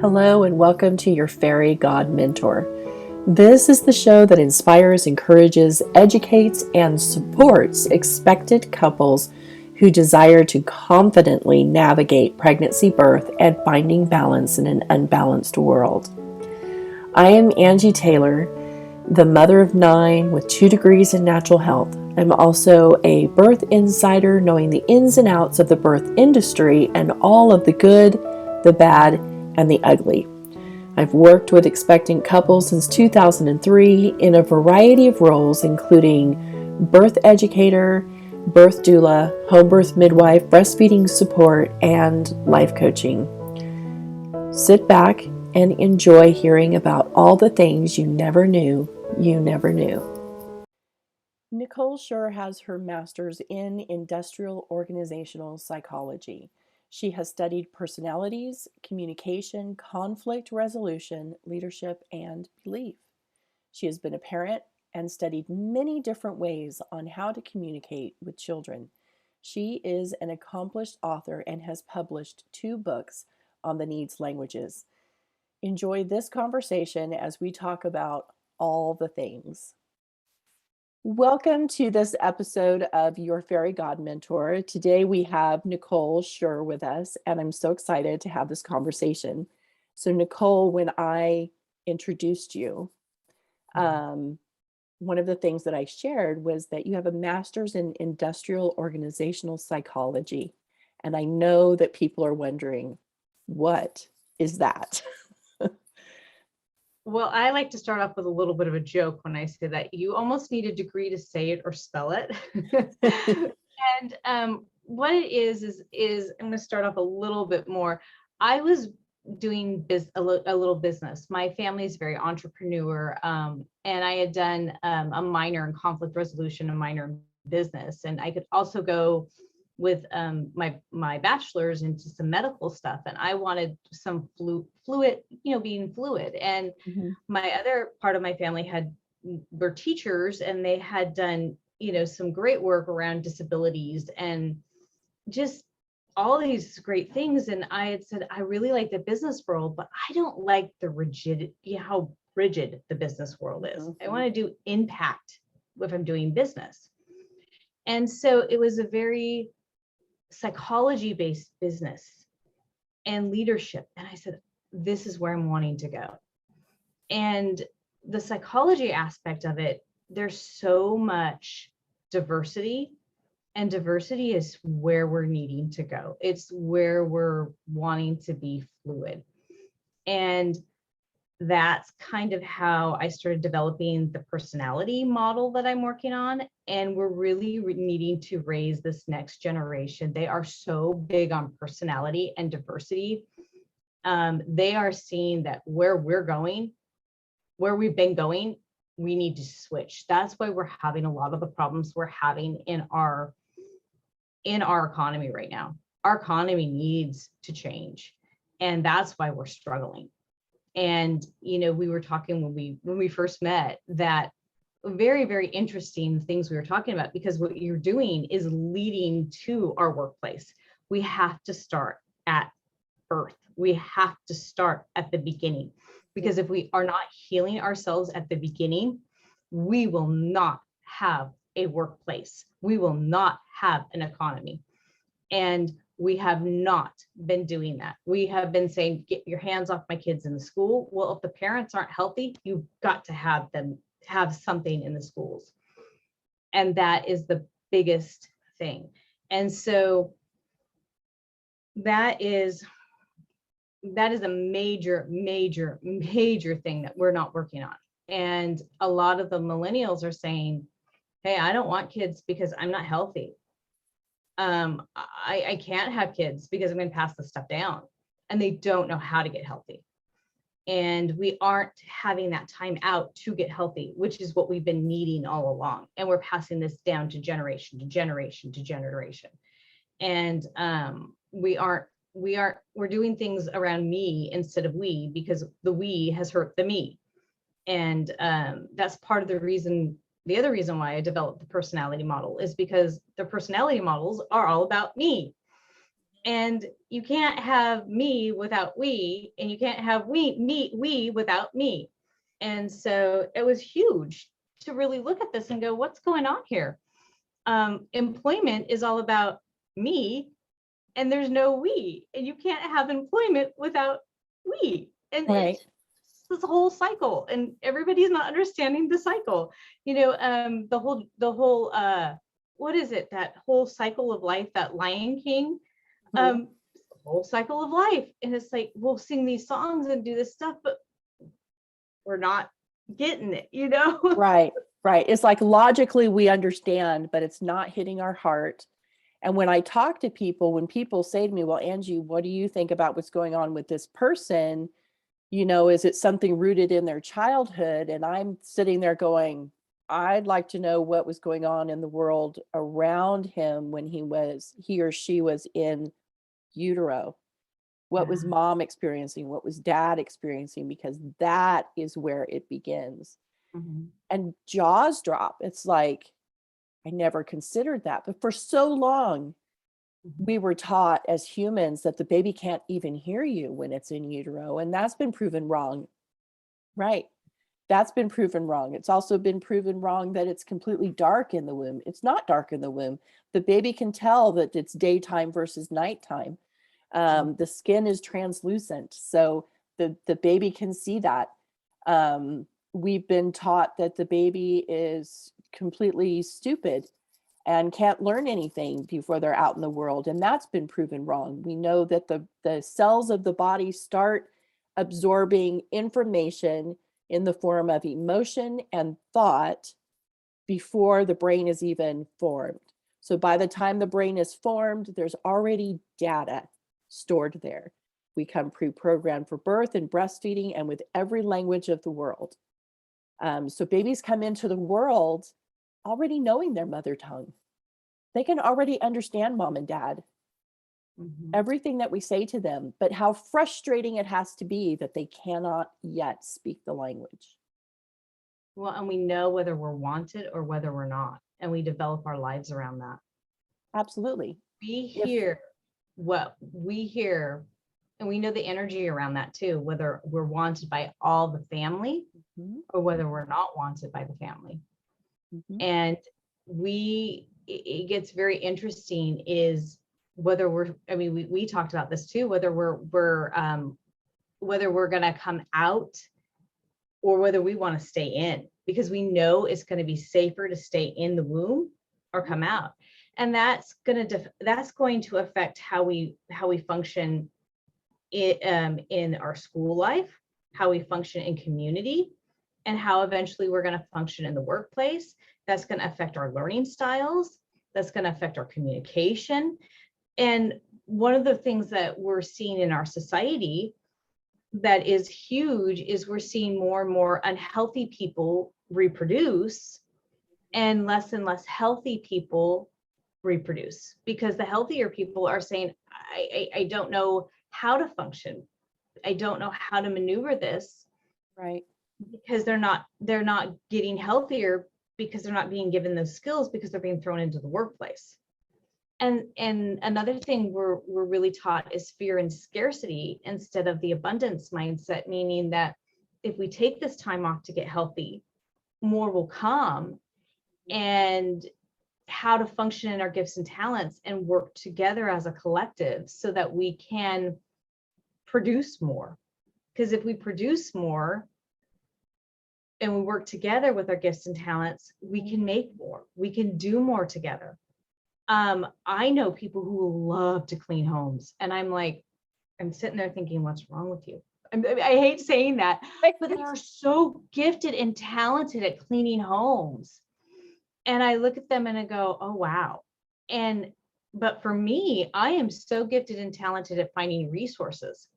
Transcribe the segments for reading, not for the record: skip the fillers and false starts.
Hello, and welcome to your Fairy God Mentor. This is the show that inspires, encourages, educates, and supports expectant couples who desire to confidently navigate pregnancy, birth, and finding balance in an unbalanced world. I am Angie Taylor, the mother of 9 with 2 degrees in natural health. I'm also a birth insider, knowing the ins and outs of the birth industry and all of the good, the bad, and the ugly. I've worked with expectant couples since 2003 in a variety of roles, including birth educator, birth doula, home birth midwife, breastfeeding support, and life coaching. Sit back and enjoy hearing about all the things you never knew you never knew. Nicole Shir has her master's in industrial organizational psychology. She has studied personalities, communication, conflict resolution, leadership, and belief. She has been a parent and studied many different ways on how to communicate with children. She is an accomplished author and has published 2 books on the needs languages. Enjoy this conversation as we talk about all the things. Welcome to this episode of Your Fairy God Mentor. Today we have Nicole Shir with us, and I'm so excited to have this conversation. So, Nicole, when I introduced you, one of the things that I shared was that you have a master's in industrial organizational psychology. And I know that people are wondering, what is that? Well, I like to start off with a little bit of a joke when I say that you almost need a degree to say it or spell it. And what it is I'm going to start off a little bit more. I was doing a little business. My family is very entrepreneur, and I had done a minor in conflict resolution, a minor in business, and I could also go with my bachelor's into some medical stuff, and I wanted some fluid, being fluid. And my other part of my family were teachers, and they had done, some great work around disabilities and just all these great things. And I had said, I really like the business world, but I don't like how rigid the business world is. I want to do impact if I'm doing business. And so it was a very psychology-based business and leadership. And I said, this is where I'm wanting to go. And the psychology aspect of it, there's so much diversity, and diversity is where we're needing to go. It's where we're wanting to be fluid. And that's kind of how I started developing the personality model that I'm working on. And we're really needing to raise this next generation. They are so big on personality and diversity. They are seeing that where we're going, where we've been going, we need to switch. That's why we're having a lot of the problems we're having in our economy right now. Our economy needs to change. And that's why we're struggling. And, we were talking when we first met, that very, very interesting things we were talking about, because what you're doing is leading to our workplace. We have to start at birth. We have to start at the beginning, because if we are not healing ourselves at the beginning, we will not have a workplace. We will not have an economy. And we have not been doing that. We have been saying, get your hands off my kids in the school. Well, if the parents aren't healthy, you've got to have them have something in the schools. And that is the biggest thing. And so that is a major, major, major thing that we're not working on. And a lot of the millennials are saying, hey, I don't want kids because I'm not healthy. I can't have kids because I'm going to pass this stuff down. And they don't know how to get healthy. And we aren't having that time out to get healthy, which is what we've been needing all along. And we're passing this down to generation to generation to generation. And we're doing things around me instead of we, because the we has hurt the me. And that's part of the reason. The other reason why I developed the personality model is because the personality models are all about me. And you can't have me without we, and you can't have we without me. And so it was huge to really look at this and go, what's going on here? Employment is all about me, and there's no we, and you can't have employment without we. And Right. it's this whole cycle, and everybody's not understanding the cycle. The whole what is it, that whole cycle of life, that Lion King, Mhm. whole cycle of life. And it's like, we'll sing these songs and do this stuff, but we're not getting it. Right. Right. It's like logically we understand, but it's not hitting our heart. And when I talk to people, when people say to me, well, Angie, what do you think about what's going on with this person? Is it something rooted in their childhood? And I'm sitting there going, I'd like to know what was going on in the world around him when he or she was in utero. What was mom experiencing? What was dad experiencing? Because that is where it begins. Mhm. And jaws drop. It's like, I never considered that. But for so long, we were taught as humans that the baby can't even hear you when it's in utero. And that's been proven wrong. Right. That's been proven wrong. It's also been proven wrong that it's completely dark in the womb. It's not dark in the womb. The baby can tell that it's daytime versus nighttime. The skin is translucent, so the baby can see that. We've been taught that the baby is completely stupid and can't learn anything before they're out in the world, and that's been proven wrong. We know that the cells of the body start absorbing information in the form of emotion and thought before the brain is even formed. So by the time the brain is formed, there's already data stored there. We come pre-programmed for birth and breastfeeding and with every language of the world. So babies come into the world already knowing their mother tongue. They can already understand mom and dad, everything that we say to them, but how frustrating it has to be that they cannot yet speak the language. Well, and we know whether we're wanted or whether we're not, and we develop our lives around that. Absolutely. We hear what we hear, and we know the energy around that too, whether we're wanted by all the family or whether we're not wanted by the family. And it gets very interesting is whether we talked about this too, whether we're going to come out or whether we want to stay in, because we know it's going to be safer to stay in the womb or come out. And that's going to affect how we function in our school life, how we function in community, and how eventually we're going to function in the workplace. That's going to affect our learning styles. That's going to affect our communication. And one of the things that we're seeing in our society that is huge is we're seeing more and more unhealthy people reproduce and less healthy people reproduce, because the healthier people are saying, I don't know how to function. I don't know how to maneuver this. Right. Because they're not getting healthier, because they're not being given those skills, because they're being thrown into the workplace. And another thing we're really taught is fear and scarcity instead of the abundance mindset, meaning that if we take this time off to get healthy, more will come. And how to function in our gifts and talents and work together as a collective so that we can produce more. Because if we produce more and we work together with our gifts and talents, we can make more, we can do more together. I know people who love to clean homes, and I'm sitting there thinking, what's wrong with you? I hate saying that, but they are so gifted and talented at cleaning homes. And I look at them and I go, oh, wow. But for me, I am so gifted and talented at finding resources.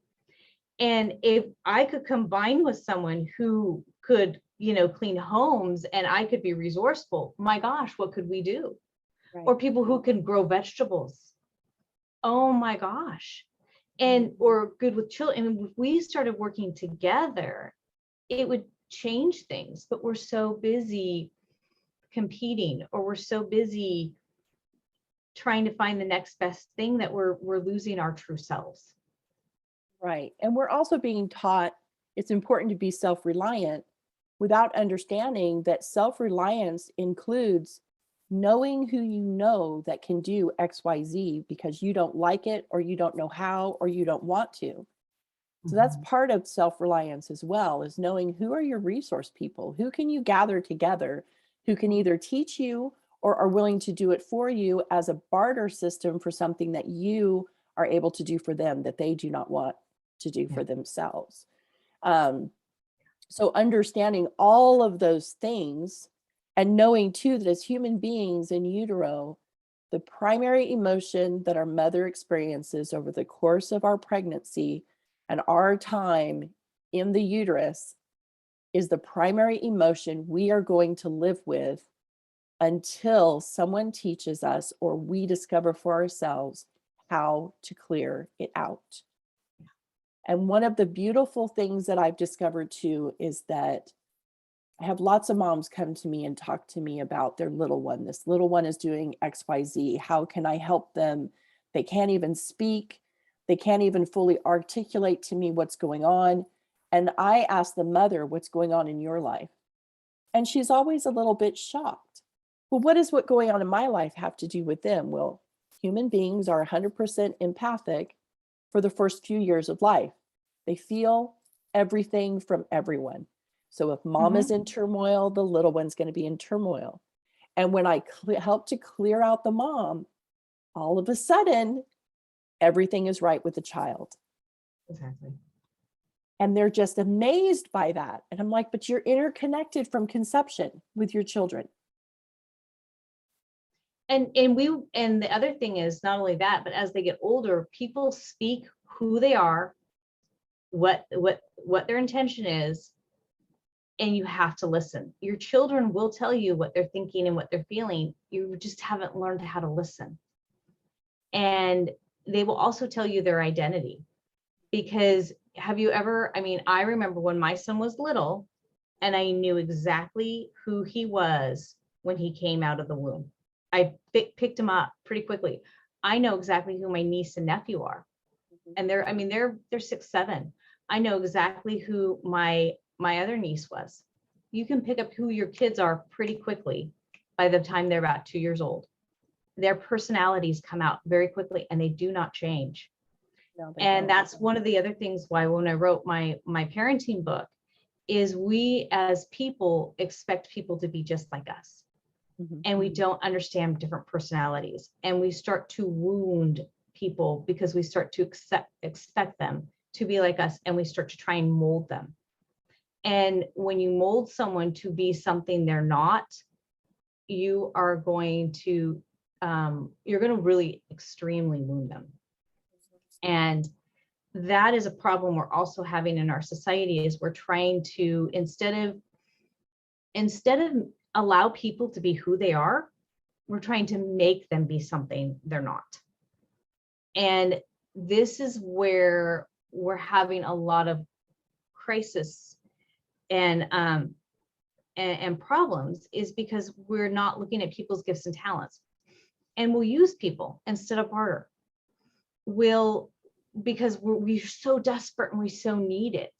And if I could combine with someone who could, clean homes, and I could be resourceful, my gosh, what could we do? Right. Or people who can grow vegetables. Oh my gosh. Or good with children. And if we started working together, it would change things, but we're so busy competing, or we're so busy trying to find the next best thing, that we're losing our true selves. Right. And we're also being taught it's important to be self-reliant without understanding that self-reliance includes knowing who you know that can do XYZ because you don't like it, or you don't know how, or you don't want to. So that's part of self-reliance as well, is knowing who are your resource people, who can you gather together, who can either teach you or are willing to do it for you as a barter system for something that you are able to do for them that they do not want to do for themselves. So understanding all of those things, and knowing too that as human beings in utero, the primary emotion that our mother experiences over the course of our pregnancy and our time in the uterus is the primary emotion we are going to live with until someone teaches us or we discover for ourselves how to clear it out. And one of the beautiful things that I've discovered too is that I have lots of moms come to me and talk to me about their little one. This little one is doing XYZ. How can I help them? They can't even speak. They can't even fully articulate to me what's going on. And I ask the mother, what's going on in your life? And she's always a little bit shocked. Well, what does what's going on in my life have to do with them? Well, human beings are 100% empathic for the first few years of life. They feel everything from everyone. So if mom is in turmoil, the little one's going to be in turmoil. And when I help to clear out the mom, all of a sudden, everything is right with the child. Exactly. And they're just amazed by that. And I'm like, but you're interconnected from conception with your children. And the other thing is not only that, but as they get older, people speak who they are, what their intention is, and you have to listen. Your children will tell you what they're thinking and what they're feeling. You just haven't learned how to listen. And they will also tell you their identity. Because have you ever, I mean, I remember when my son was little and I knew exactly who he was when he came out of the womb. I picked him up pretty quickly. I know exactly who my niece and nephew are. And they're 6, 7. I know exactly who my other niece was. You can pick up who your kids are pretty quickly by the time they're about 2 years old. Their personalities come out very quickly and they do not change. No, and that's one of the other things why when I wrote my parenting book is we as people expect people to be just like us. And we don't understand different personalities, and we start to wound people because we start to expect them to be like us, and we start to try and mold them. And when you mold someone to be something they're not, you are going to really extremely wound them. And that is a problem we're also having in our society, is we're trying to, instead of allow people to be who they are, we're trying to make them be something they're not. And this is where we're having a lot of crisis and problems, is because we're not looking at people's gifts and talents, and we'll use people instead of barter. Because we're so desperate and we so need it,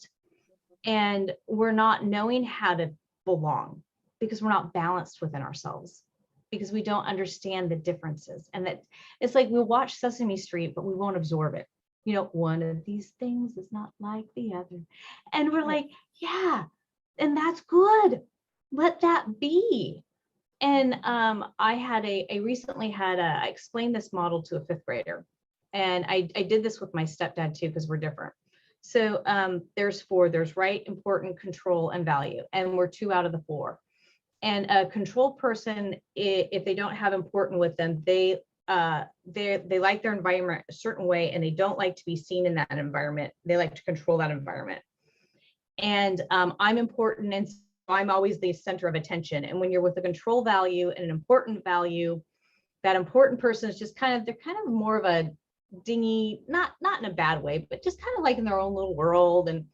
and we're not knowing how to belong because we're not balanced within ourselves, because we don't understand the differences. And that it's like we'll watch Sesame Street, but we won't absorb it. You know, one of these things is not like the other. And we're like, yeah, and that's good. Let that be. And I recently I explained this model to a 5th grader. And I did this with my stepdad too, because we're different. So there's 4, there's right, important, control, and value. And we're 2 out of the 4. And a control person, if they don't have important with them, they like their environment a certain way, and they don't like to be seen in that environment. They like to control that environment. And I'm important, and I'm always the center of attention. And when you're with a control value and an important value, that important person is just they're kind of more of a dingy, not in a bad way, but just kind of like in their own little world. And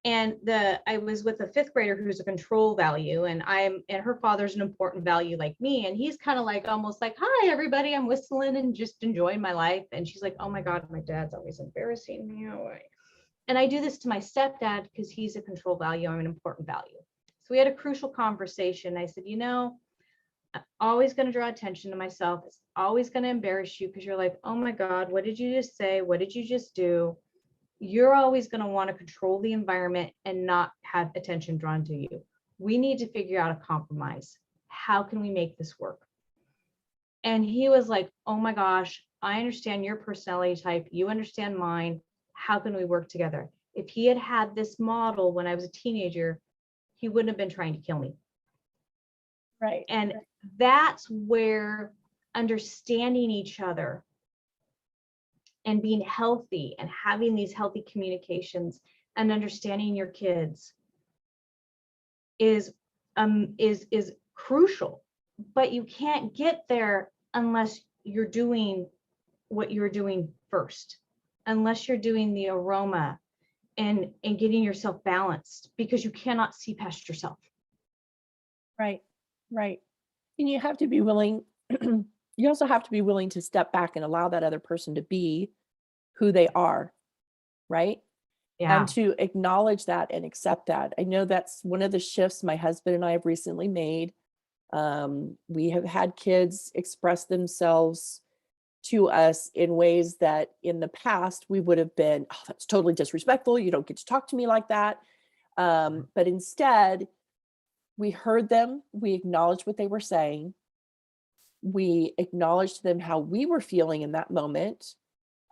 And I was with a fifth grader who's a control value, and her father's an important value like me. And he's kind of like, almost like, hi, everybody, I'm whistling and just enjoying my life. And she's like, oh my God, my dad's always embarrassing me. And I do this to my stepdad because he's a control value. I'm an important value. So we had a crucial conversation. I said, I'm always going to draw attention to myself. It's always going to embarrass you because you're like, oh my God, what did you just say? What did you just do? You're always going to want to control the environment and not have attention drawn to you. We need to figure out a compromise. How can we make this work? And he was like, oh my gosh, I understand your personality type. You understand mine. How can we work together? If he had had this model when I was a teenager, he wouldn't have been trying to kill me. Right. And that's where understanding each other and being healthy and having these healthy communications and understanding your kids is crucial. But you can't get there unless you're doing what you're doing first, unless you're doing the aroma and getting yourself balanced, because you cannot see past yourself. Right. Right. And you have to be willing, you also have to be willing to step back and allow that other person to be who they are. Right. Yeah. And to acknowledge that and accept that. I know that's one of the shifts my husband and I have recently made. We have had kids express themselves to us in ways that in the past we would have been, oh, that's totally disrespectful. You don't get to talk to me like that. But instead, we heard them, we acknowledged what they were saying, we acknowledged to them how we were feeling in that moment.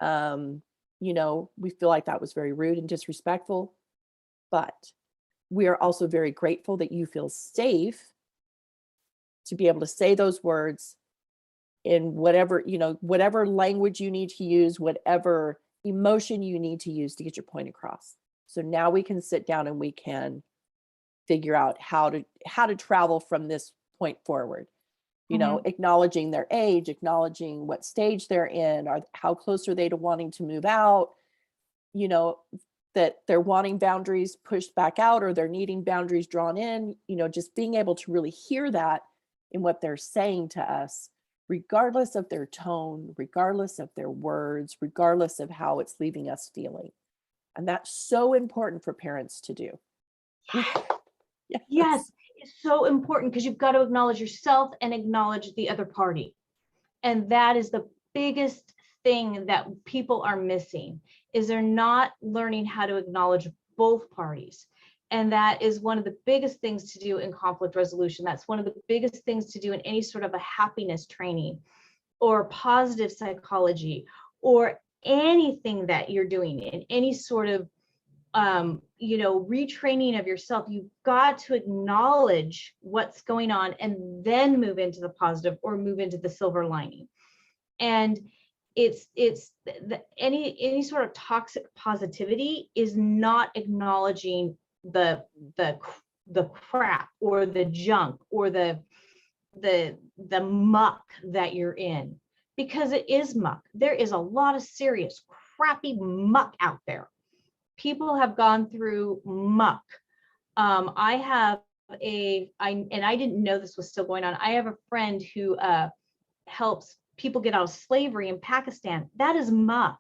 We feel like that was very rude and disrespectful, but we are also very grateful that you feel safe to be able to say those words in whatever language you need to use, whatever emotion you need to use to get your point across. So now we can sit down and we can figure out how to travel from this point forward. Acknowledging their age, acknowledging what stage they're in, how close are they to wanting to move out, that they're wanting boundaries pushed back out or they're needing boundaries drawn in, just being able to really hear that in what they're saying to us, regardless of their tone, regardless of their words, regardless of how it's leaving us feeling. And that's so important for parents to do. Yes, it's so important because you've got to acknowledge yourself and acknowledge the other party. And that is the biggest thing that people are missing, is they're not learning how to acknowledge both parties. And that is one of the biggest things to do in conflict resolution. That's one of the biggest things to do in any sort of a happiness training or positive psychology or anything that you're doing in any sort of retraining of yourself. You've got to acknowledge what's going on and then move into the positive or move into the silver lining. And any sort of toxic positivity is not acknowledging the crap or the junk or the muck that you're in, because it is muck. There is a lot of serious crappy muck out there. People have gone through muck. I didn't know this was still going on. I have a friend who helps people get out of slavery in Pakistan. That is muck.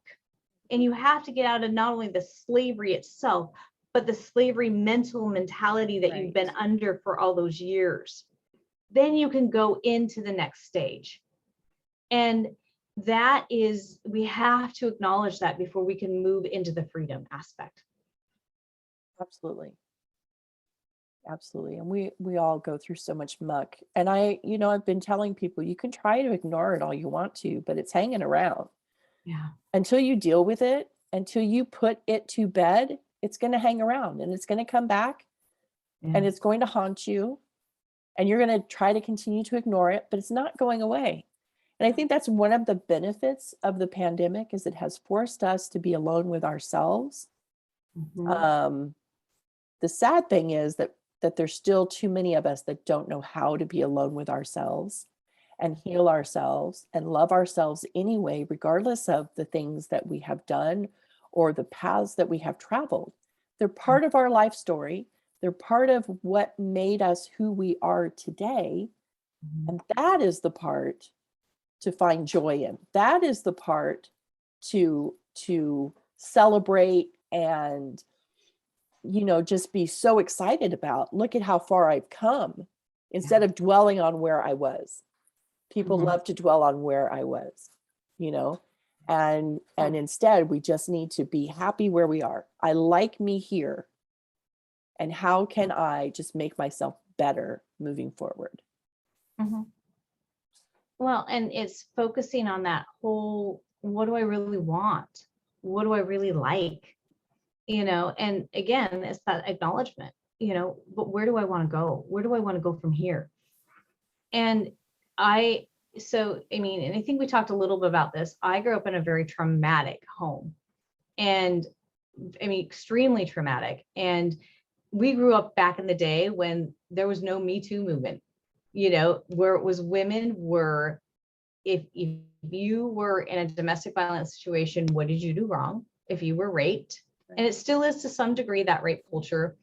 And you have to get out of not only the slavery itself, but the slavery mentality that you've been under for all those years. Then you can go into the next stage. And that is, we have to acknowledge that before we can move into the freedom aspect. Absolutely. And we all go through so much muck. And I've been telling people, you can try to ignore it all you want to, but it's hanging around. Yeah. Until you deal with it, until you put it to bed, it's going to hang around and it's going to come back and it's going to haunt you. And you're going to try to continue to ignore it, but it's not going away. And I think that's one of the benefits of the pandemic, is it has forced us to be alone with ourselves. Mm-hmm. The sad thing is that there's still too many of us that don't know how to be alone with ourselves and heal ourselves and love ourselves anyway, regardless of the things that we have done or the paths that we have traveled. They're part of our life story. They're part of what made us who we are today. And that is the part to find joy in. That is the part to celebrate and, you know, just be so excited about. Look at how far I've come, instead of dwelling on where I was. People love to dwell on where I was, you know, and instead we just need to be happy where we are. I like me here. And how can I just make myself better moving forward? Well, and it's focusing on that whole, what do I really want? What do I really like? You know, and again, it's that acknowledgement, you know, but where do I want to go? Where do I want to go from here? And I mean, and I think we talked a little bit about this. I grew up in a very traumatic home, and I mean, extremely traumatic. And we grew up back in the day when there was no Me Too movement, you know, where it was women were, if you were in a domestic violence situation, what did you do wrong? If you were raped, and it still is to some degree, that rape culture,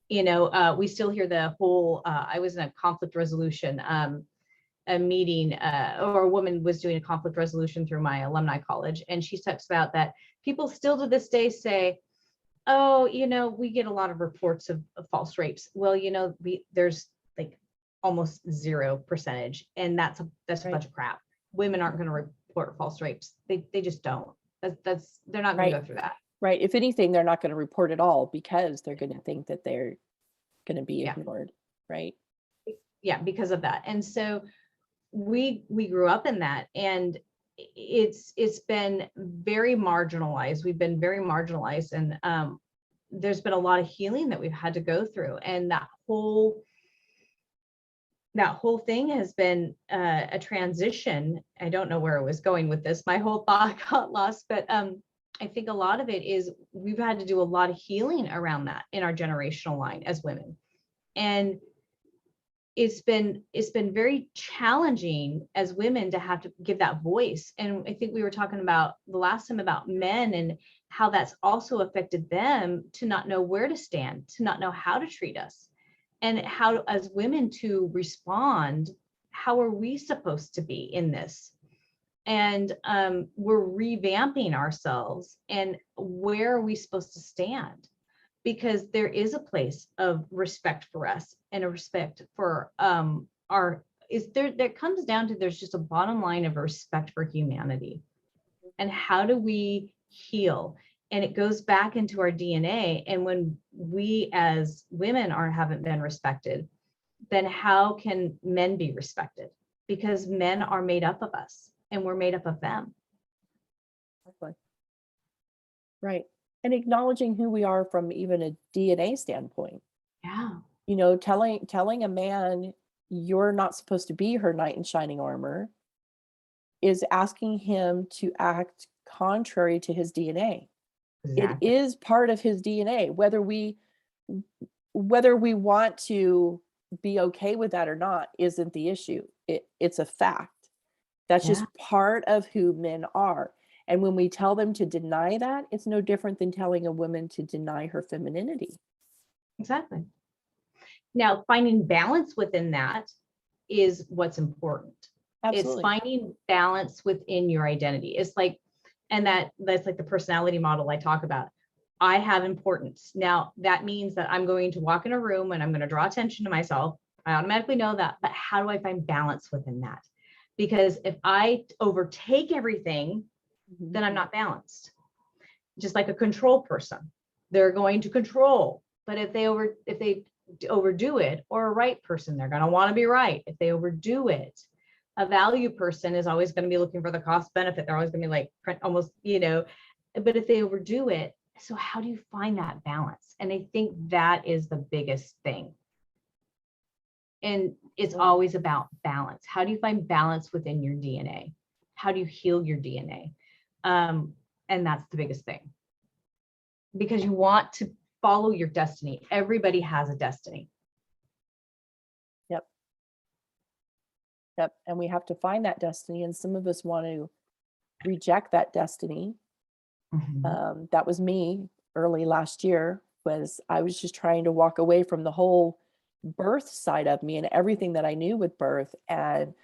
you know, we still hear the whole, I was in a conflict resolution, a meeting, or a woman was doing a conflict resolution through my alumni college. And she talks about that people still to this day say, oh, you know, we get a lot of reports of false rapes. Well, you know, there's like almost 0%. And that's a bunch of crap. Women aren't going to report false rapes. They just don't. They're not going to go through that. Right. If anything, they're not going to report at all because they're going to think that they're going to be ignored. Right. Yeah, because of that. And so we grew up in that, and it's been very marginalized. We've been very marginalized, and there's been a lot of healing that we've had to go through, and that whole thing has been a transition. I don't know where I was going with this. My whole thought got lost, but I think a lot of it is we've had to do a lot of healing around that in our generational line as women. And it's been very challenging as women to have to give that voice. And I think we were talking about the last time about men and how that's also affected them to not know where to stand, to not know how to treat us, and how as women to respond. How are we supposed to be in this? And we're revamping ourselves, and where are we supposed to stand? Because there is a place of respect for us and a respect for there comes down to, there's just a bottom line of respect for humanity. And how do we heal? And it goes back into our DNA. And when we as women haven't been respected, then how can men be respected? Because men are made up of us and we're made up of them. Right. And acknowledging who we are from even a DNA standpoint. Yeah. You know, telling a man you're not supposed to be her knight in shining armor is asking him to act contrary to his DNA. Exactly. It is part of his DNA, whether we want to be okay with that or not isn't the issue. It's a fact. That's just part of who men are. And when we tell them to deny that, it's no different than telling a woman to deny her femininity. Exactly. Now, finding balance within that is what's important. Absolutely. It's finding balance within your identity. It's like, and that's like the personality model I talk about. I have importance. Now, that means that I'm going to walk in a room and I'm going to draw attention to myself. I automatically know that, but how do I find balance within that? Because if I overtake everything, then I'm not balanced. Just like a control person, they're going to control, but if they overdo it, or a right person, they're going to want to be right. If they overdo it, a value person is always going to be looking for the cost benefit. They're always going to be like almost, you know, but if they overdo it, so how do you find that balance? And I think that is the biggest thing. And it's always about balance. How do you find balance within your DNA? How do you heal your DNA? And that's the biggest thing, because you want to follow your destiny. Everybody has a destiny. Yep. And we have to find that destiny. And some of us want to reject that destiny. That was me early last year. I was just trying to walk away from the whole birth side of me and everything that I knew with birth, and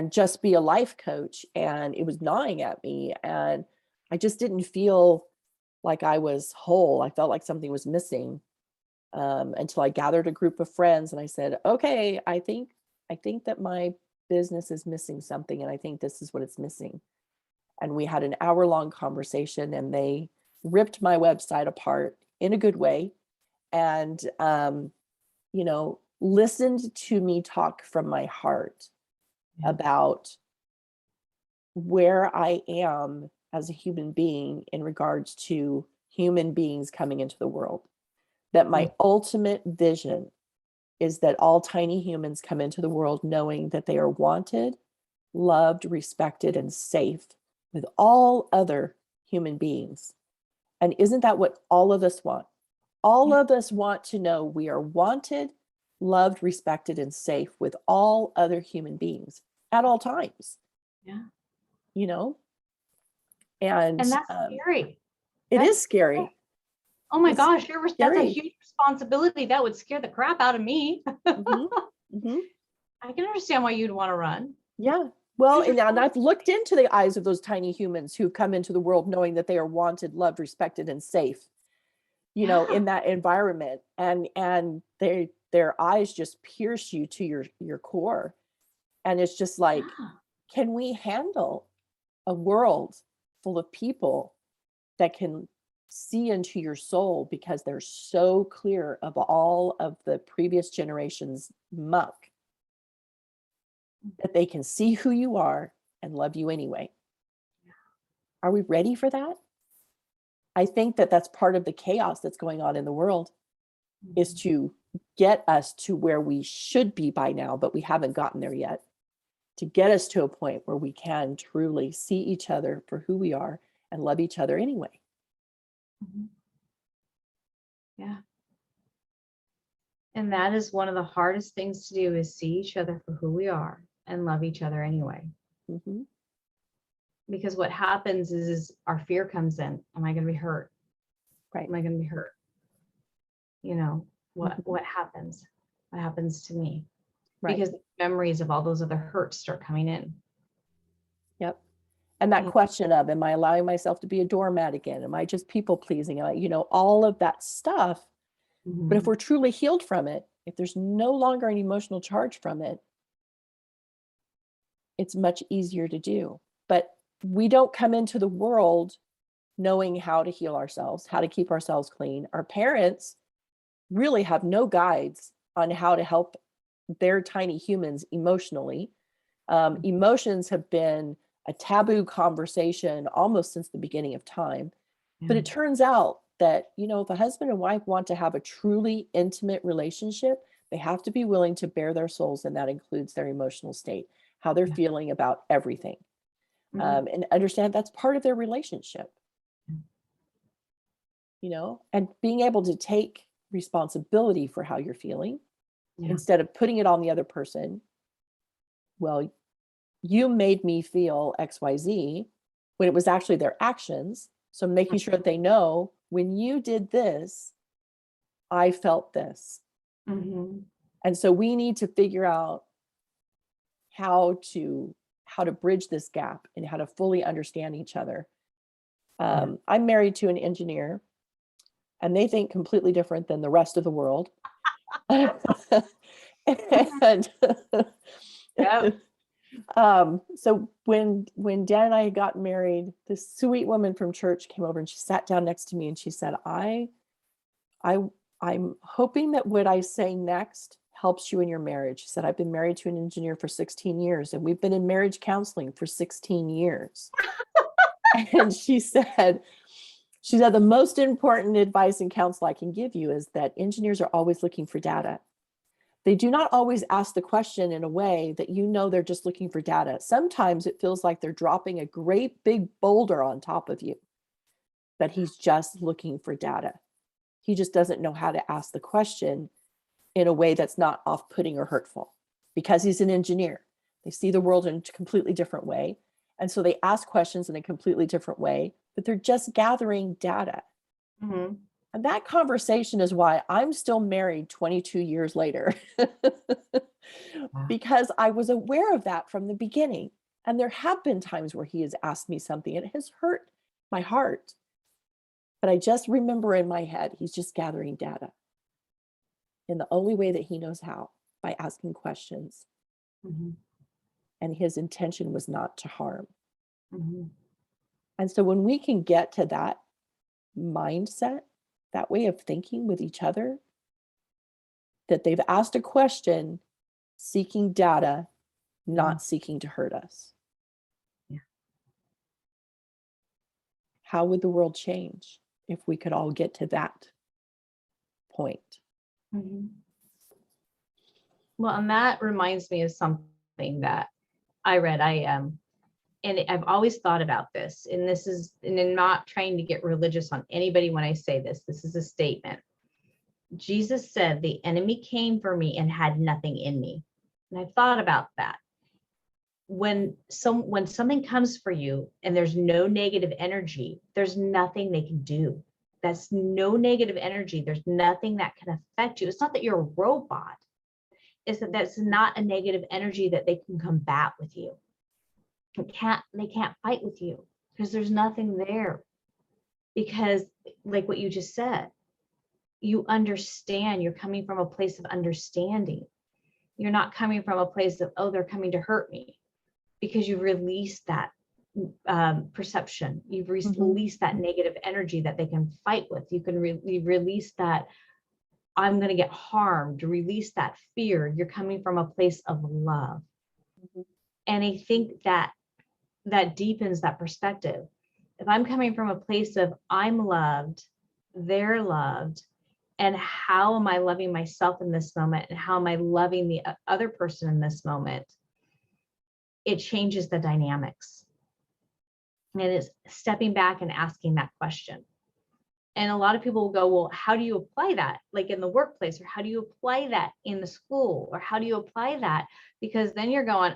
just be a life coach. And it was gnawing at me, and I just didn't feel like I was whole. I felt like something was missing, until I gathered a group of friends and I said, okay, I think that my business is missing something, and I think this is what it's missing. And we had an hour-long conversation, and they ripped my website apart in a good way, and listened to me talk from my heart about where I am as a human being in regards to human beings coming into the world. That my ultimate vision is that all tiny humans come into the world knowing that they are wanted, loved, respected, and safe with all other human beings. And isn't that what all of us want? All of us want to know we are wanted, loved, respected, and safe with all other human beings at all times. Yeah. And that's scary. It is scary. Oh my gosh, that's a huge responsibility. That would scare the crap out of me. I can understand why you'd want to run. Yeah. Well, and I've looked into the eyes of those tiny humans who come into the world knowing that they are wanted, loved, respected, and safe, in that environment. And their eyes just pierce you to your core. And it's just like, can we handle a world full of people that can see into your soul because they're so clear of all of the previous generations' muck, that they can see who you are and love you anyway? Are we ready for that? I think that that's part of the chaos that's going on in the world, is to get us to where we should be by now, but we haven't gotten there yet, to get us to a point where we can truly see each other for who we are and love each other anyway. Yeah. And that is one of the hardest things to do, is see each other for who we are and love each other anyway. Because what happens is our fear comes in. Am I going to be hurt? Right. Am I going to be hurt? What happens? What happens to me? Right. Because the memories of all those other hurts start coming in. Yep. And that question of, am I allowing myself to be a doormat again? Am I just people pleasing? All of that stuff. But if we're truly healed from it, if there's no longer an emotional charge from it, it's much easier to do. But we don't come into the world knowing how to heal ourselves, how to keep ourselves clean. Our parents really have no guides on how to help their tiny humans emotionally. Emotions have been a taboo conversation almost since the beginning of time. But it turns out that, if a husband and wife want to have a truly intimate relationship, they have to be willing to bare their souls, and that includes their emotional state, how they're feeling about everything, and understand that's part of their relationship. And being able to take responsibility for how you're feeling instead of putting it on the other person. Well, you made me feel XYZ, when it was actually their actions. So making sure that they know, when you did this, I felt this. And so we need to figure out how to bridge this gap and how to fully understand each other. I'm married to an engineer, and they think completely different than the rest of the world. And so when Dan and I had gotten married, this sweet woman from church came over and she sat down next to me and she said, I'm hoping that what I say next helps you in your marriage. She said, I've been married to an engineer for 16 years and we've been in marriage counseling for 16 years. And she said, the most important advice and counsel I can give you is that engineers are always looking for data. They do not always ask the question in a way that they're just looking for data. Sometimes it feels like they're dropping a great big boulder on top of you, but he's just looking for data. He just doesn't know how to ask the question in a way that's not off-putting or hurtful, because he's an engineer. They see the world in a completely different way. And so they ask questions in a completely different way, but they're just gathering data. And And that conversation is why I'm still married 22 years later, because I was aware of that from the beginning. And there have been times where he has asked me something and it has hurt my heart. But I just remember in my head, he's just gathering data in the only way that he knows how, by asking questions. Mm-hmm. And his intention was not to harm. Mm-hmm. And so when we can get to that mindset, that way of thinking with each other, that they've asked a question, seeking data, not seeking to hurt us. Yeah. How would the world change if we could all get to that point? Mm-hmm. Well, and that reminds me of something that I read. And I've always thought about this, and this is, and I'm not trying to get religious on anybody when I say this. This is a statement. Jesus said, "The enemy came for me and had nothing in me." And I thought about that. When something comes for you and there's no negative energy, there's nothing they can do. That's no negative energy. There's nothing that can affect you. It's not that you're a robot. It's that that's not a negative energy that they can combat with you. They can't fight with you because there's nothing there. Because like what you just said, you understand, you're coming from a place of understanding. You're not coming from a place of, oh, they're coming to hurt me, because you've released that perception. You've released that negative energy that they can fight with. You can release that, I'm going to get harmed, release that fear. You're coming from a place of love. And I think that deepens that perspective. If I'm coming from a place of I'm loved, they're loved, and how am I loving myself in this moment, and how am I loving the other person in this moment, it changes the dynamics. And it's stepping back and asking that question. And a lot of people will go, well, how do you apply that? Like in the workplace, or how do you apply that in the school, or how do you apply that? Because then you're going,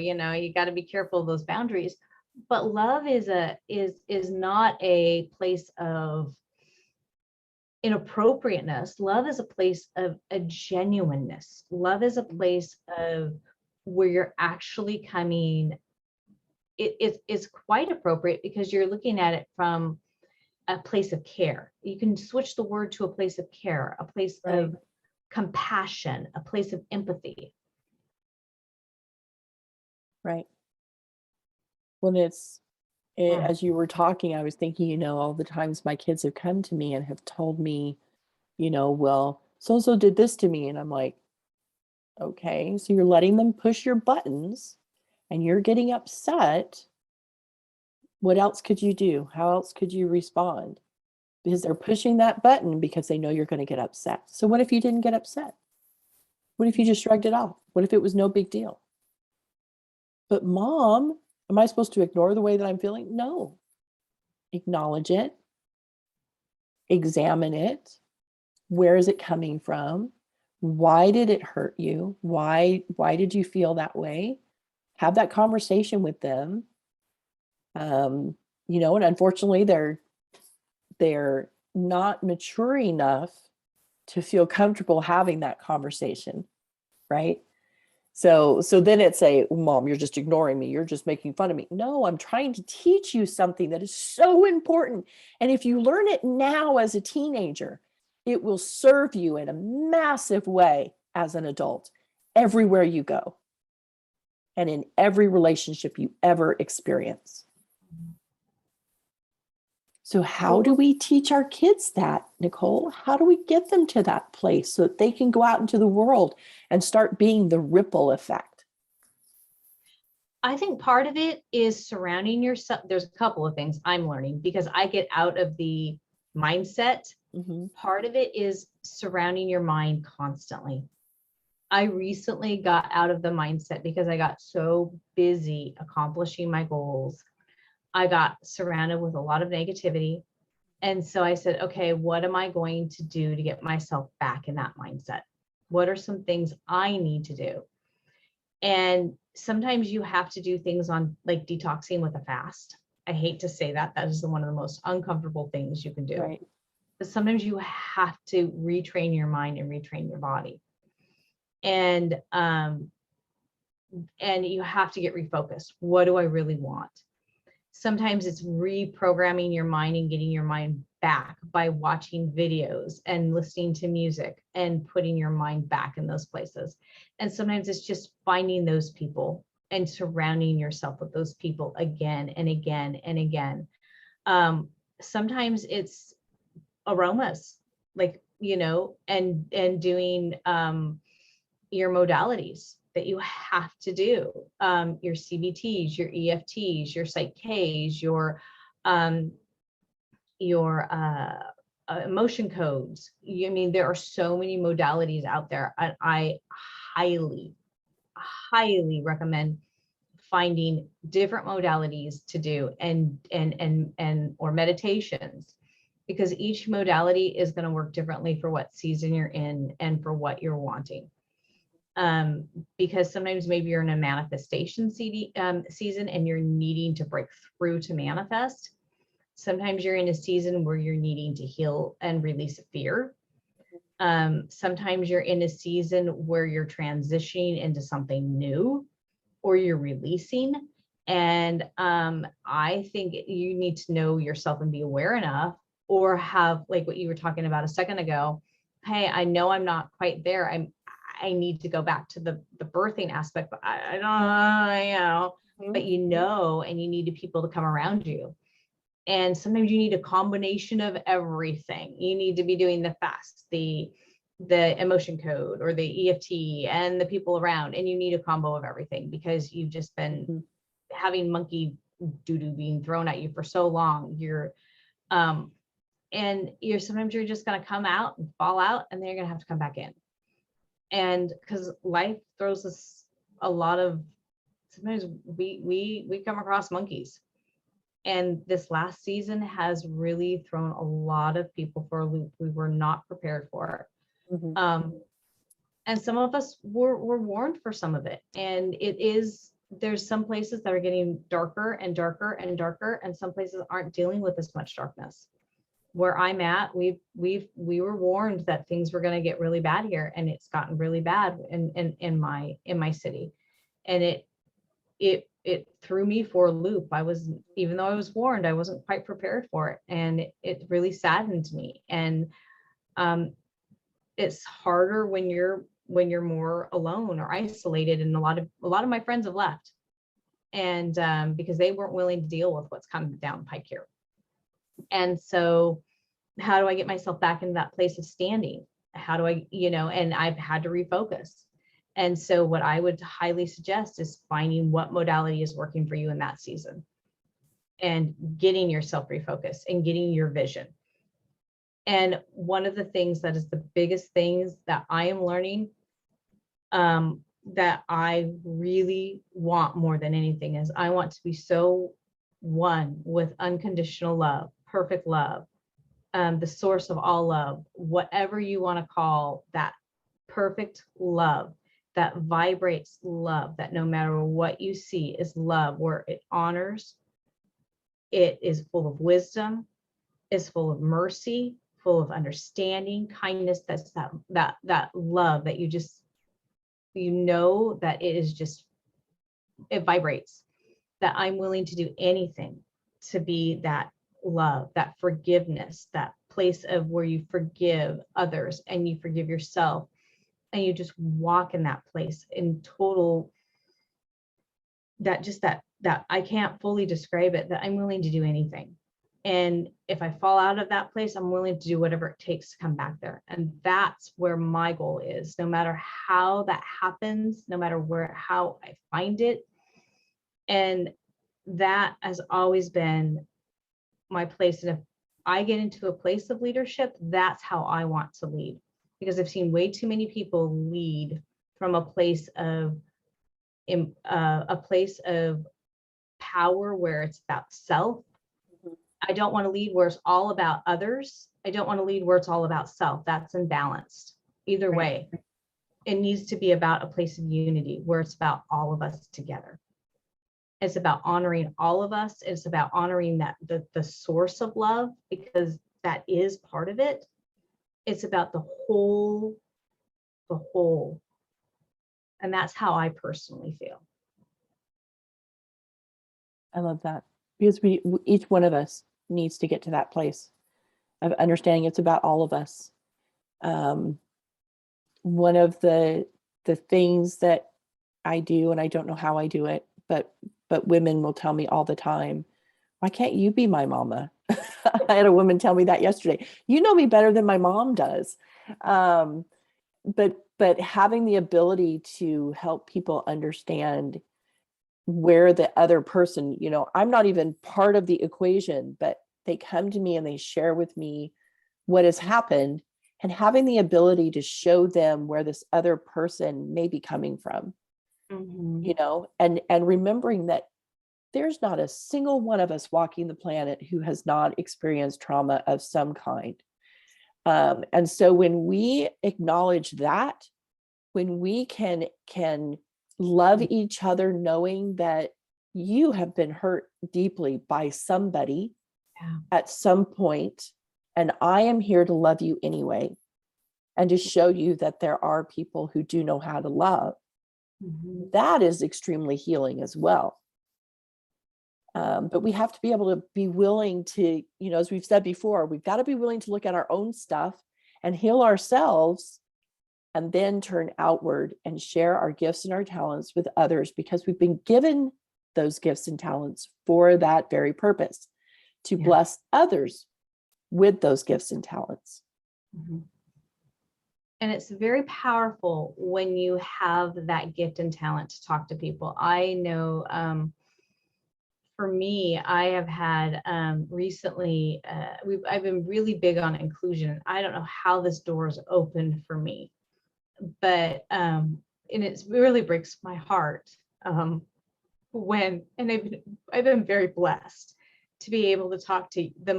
you got to be careful of those boundaries. But love is not a place of inappropriateness. Love is a place of a genuineness. Love is a place of where you're actually coming. It's quite appropriate because you're looking at it from a place of care. You can switch the word to a place of care, a place of compassion, a place of empathy. Right. Well, as you were talking, I was thinking, all the times my kids have come to me and have told me, well, so-and-so did this to me. And I'm like, okay, so you're letting them push your buttons and you're getting upset. What else could you do? How else could you respond? Because they're pushing that button because they know you're going to get upset. So what if you didn't get upset? What if you just shrugged it off? What if it was no big deal? But Mom, am I supposed to ignore the way that I'm feeling? No. Acknowledge it. Examine it. Where is it coming from? Why did it hurt you? Why did you feel that way? Have that conversation with them. And unfortunately they're not mature enough to feel comfortable having that conversation, right? So then it's Mom, you're just ignoring me. You're just making fun of me. No, I'm trying to teach you something that is so important. And if you learn it now as a teenager, it will serve you in a massive way as an adult, everywhere you go, and in every relationship you ever experience. So how do we teach our kids that, Nicole? How do we get them to that place so that they can go out into the world and start being the ripple effect? I think part of it is surrounding yourself. There's a couple of things I'm learning because I get out of the mindset. Part of it is surrounding your mind constantly. I recently got out of the mindset because I got so busy accomplishing my goals. I got surrounded with a lot of negativity. And so I said, okay, what am I going to do to get myself back in that mindset? What are some things I need to do? And sometimes you have to do things on like detoxing with a fast. I hate to say that. That is one of the most uncomfortable things you can do. Right. but sometimes you have to retrain your mind and retrain your body. And you have to get refocused. What do I really want? Sometimes it's reprogramming your mind and getting your mind back by watching videos and listening to music and putting your mind back in those places. And sometimes it's just finding those people and surrounding yourself with those people again and again and again. Sometimes it's aromas, like, and doing your modalities that you have to do, your CBTs, your EFTs, your Psych Ks, your emotion codes. There are so many modalities out there, and I highly recommend finding different modalities to do and or meditations, because each modality is going to work differently for what season you're in and for what you're wanting. Because sometimes maybe you're in a manifestation season and you're needing to break through to manifest. Sometimes you're in a season where you're needing to heal and release fear. Sometimes you're in a season where you're transitioning into something new, or you're releasing. And I think you need to know yourself and be aware enough, or have, like what you were talking about a second ago, hey, I know I'm not quite there. I need to go back to the birthing aspect, but I don't, but and you need people to come around you. And sometimes you need a combination of everything. You need to be doing the fast, the emotion code, or the EFT, and the people around, and you need a combo of everything, because you've just been having monkey doo-doo being thrown at you for so long. Sometimes you're just going to come out and fall out, and then you're going to have to come back in. And because life throws us a lot of, sometimes we come across monkeys. And this last season has really thrown a lot of people for a loop. We were not prepared for it. And some of us were warned for some of it. And there's some places that are getting darker and darker and darker, and some places aren't dealing with as much darkness. Where I'm at, we were warned that things were going to get really bad here, and it's gotten really bad in my city, and it threw me for a loop. Even though I was warned, I wasn't quite prepared for it, and it really saddened me. And it's harder when you're more alone or isolated, and a lot of my friends have left, and because they weren't willing to deal with what's coming down the pike here. And so how do I get myself back into that place of standing? How do I, and I've had to refocus. And so what I would highly suggest is finding what modality is working for you in that season, and getting yourself refocused and getting your vision. And one of the things that is the biggest things that I am learning, that I really want more than anything, is I want to be so one with unconditional love, perfect love, the source of all love, whatever you want to call that, perfect love that vibrates love, that no matter what you see is love, where it honors, it is full of wisdom, is full of mercy, full of understanding, kindness. That's that love that you just, that it is just, it vibrates, that I'm willing to do anything to be that love, that forgiveness, that place of where you forgive others and you forgive yourself, and you just walk in that place in total, that I can't fully describe it, that I'm willing to do anything. And if I fall out of that place, I'm willing to do whatever it takes to come back there. And that's where my goal is, no matter how that happens, no matter how I find it. And that has always been my place. And if I get into a place of leadership, that's how I want to lead, because I've seen way too many people lead from a place of power, where it's about self. I don't want to lead where it's all about others. I don't want to lead where it's all about self. That's imbalanced. Either way, it needs to be about a place of unity, where it's about all of us together. It's about honoring all of us. It's about honoring that the source of love, because that is part of it. It's about the whole. And that's how I personally feel. I love that, because each one of us needs to get to that place of understanding it's about all of us. One of the things that I do, and I don't know how I do it, but women will tell me all the time, why can't you be my mama? I had a woman tell me that yesterday. You know me better than my mom does. But having the ability to help people understand where the other person, I'm not even part of the equation, but they come to me and they share with me what has happened, and having the ability to show them where this other person may be coming from, and remembering that there's not a single one of us walking the planet who has not experienced trauma of some kind. And so when we acknowledge that, when we can love each other, knowing that you have been hurt deeply by somebody at some point, and I am here to love you anyway, and to show you that there are people who do know how to love, that is extremely healing as well. But we have to be able to be willing to, as we've said before, we've got to be willing to look at our own stuff and heal ourselves, and then turn outward and share our gifts and our talents with others, because we've been given those gifts and talents for that very purpose, to bless others with those gifts and talents. And it's very powerful when you have that gift and talent to talk to people. I know, for me, I have had recently, I've been really big on inclusion. I don't know how this door is opened for me, but and it really breaks my heart and I've been very blessed to be able to talk to a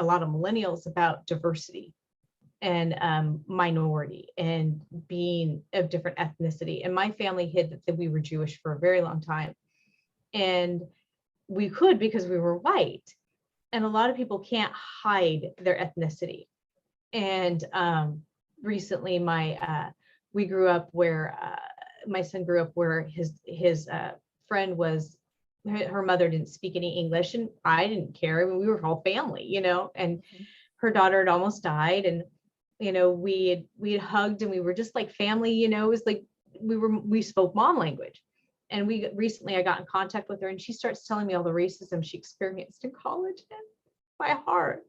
lot of millennials about diversity and minority and being of different ethnicity. And my family hid that we were Jewish for a very long time, and we could because we were white. And a lot of people can't hide their ethnicity. And recently, we grew up where my son grew up where his friend was, her mother didn't speak any English, and I didn't care. I mean, we were all family, and her daughter had almost died, and we had hugged, and we were just like family. It was like we spoke mom language. And I got in contact with her, and she starts telling me all the racism she experienced in college, and my heart.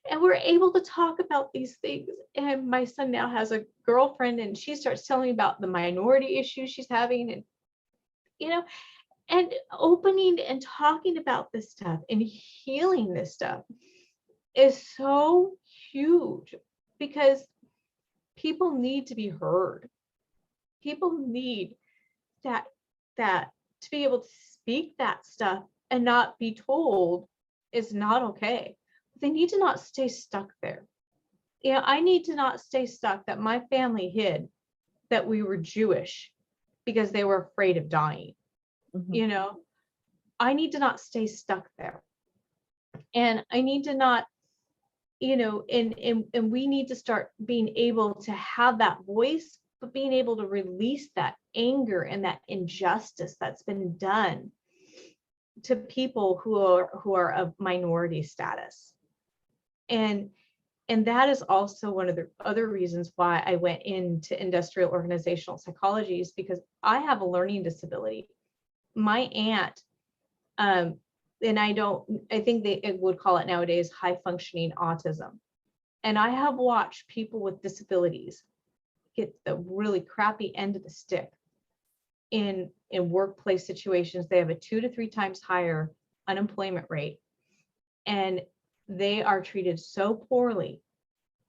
And we're able to talk about these things. And my son now has a girlfriend, and she starts telling me about the minority issues she's having, and and opening and talking about this stuff and healing this stuff is so huge, because people need to be heard. People need that to be able to speak that stuff and not be told is not okay. They need to not stay stuck there. I need to not stay stuck that my family hid that we were Jewish because they were afraid of dying. I need to not stay stuck there. And I need to not, and we need to start being able to have that voice, but being able to release that anger and that injustice that's been done to people who are of minority status. And that is also one of the other reasons why I went into industrial organizational psychology, is because I have a learning disability. My aunt, and I think they would call it nowadays high functioning autism. And I have watched people with disabilities get the really crappy end of the stick in workplace situations. They have a 2 to 3 times higher unemployment rate, and they are treated so poorly.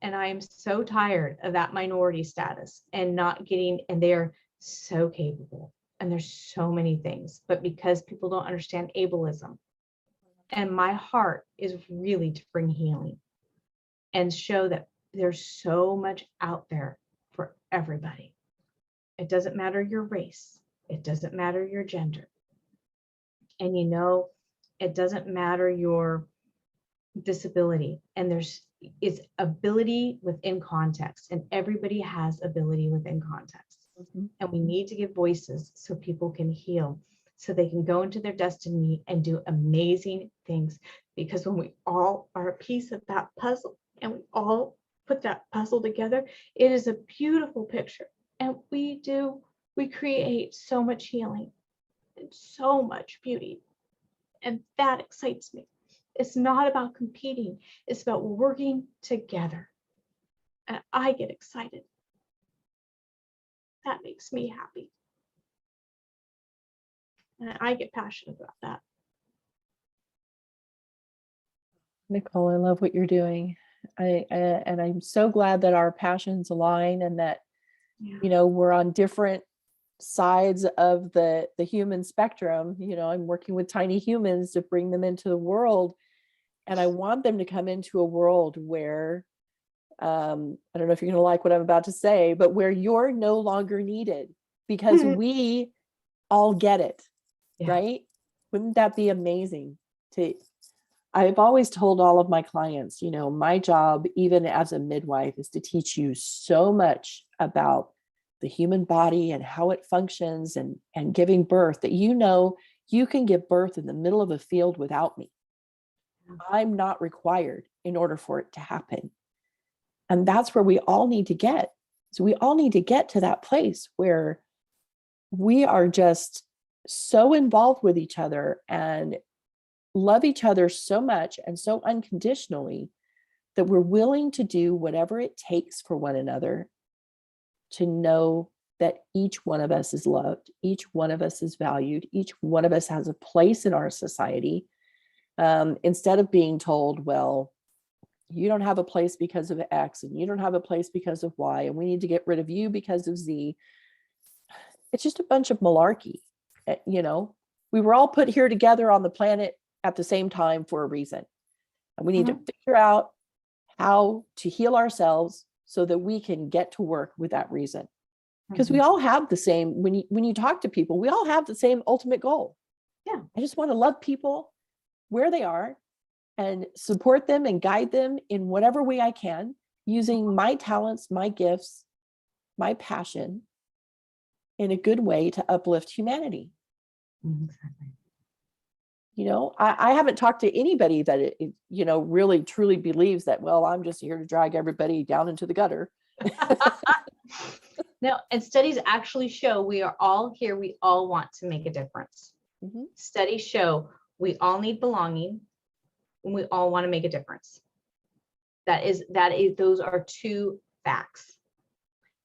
And I am so tired of that minority status and not getting, and they are so capable, and there's so many things, but because people don't understand ableism. And my heart is really to bring healing and show that there's so much out there for everybody. It doesn't matter your race. It doesn't matter your gender. And it doesn't matter your disability. And there's is ability within context, and everybody has ability within context. And we need to give voices so people can heal, so they can go into their destiny and do amazing things. Because when we all are a piece of that puzzle and we all put that puzzle together, it is a beautiful picture. And we create so much healing and so much beauty. And that excites me. It's not about competing. It's about working together. And I get excited. That makes me happy. And I get passionate about that. Nicole, I love what you're doing. And I'm so glad that our passions align, and that, we're on different sides of the human spectrum. I'm working with tiny humans to bring them into the world. And I want them to come into a world where, I don't know if you're going to like what I'm about to say, but where you're no longer needed, because we all get it, right? Wouldn't that be amazing? I've always told all of my clients, my job, even as a midwife, is to teach you so much about the human body and how it functions, and giving birth, that you can give birth in the middle of a field without me. I'm not required in order for it to happen. And that's where we all need to get. So we all need to get to that place where we are just so involved with each other and love each other so much and so unconditionally that we're willing to do whatever it takes for one another, to know that each one of us is loved, each one of us is valued, each one of us has a place in our society. Instead of being told, well, you don't have a place because of X, and you don't have a place because of Y, and we need to get rid of you because of Z. It's just a bunch of malarkey. We were all put here together on the planet at the same time for a reason. And we need to figure out how to heal ourselves so that we can get to work with that reason. Because we all have the same, when you talk to people, we all have the same ultimate goal. Yeah. I just want to love people where they are and support them and guide them in whatever way I can, using my talents, my gifts, my passion in a good way to uplift humanity. Exactly. I haven't talked to anybody that, really truly believes that, well, I'm just here to drag everybody down into the gutter. No, and studies actually show we are all here. We all want to make a difference. Studies show we all need belonging, and we all want to make a difference. That is, those are two facts.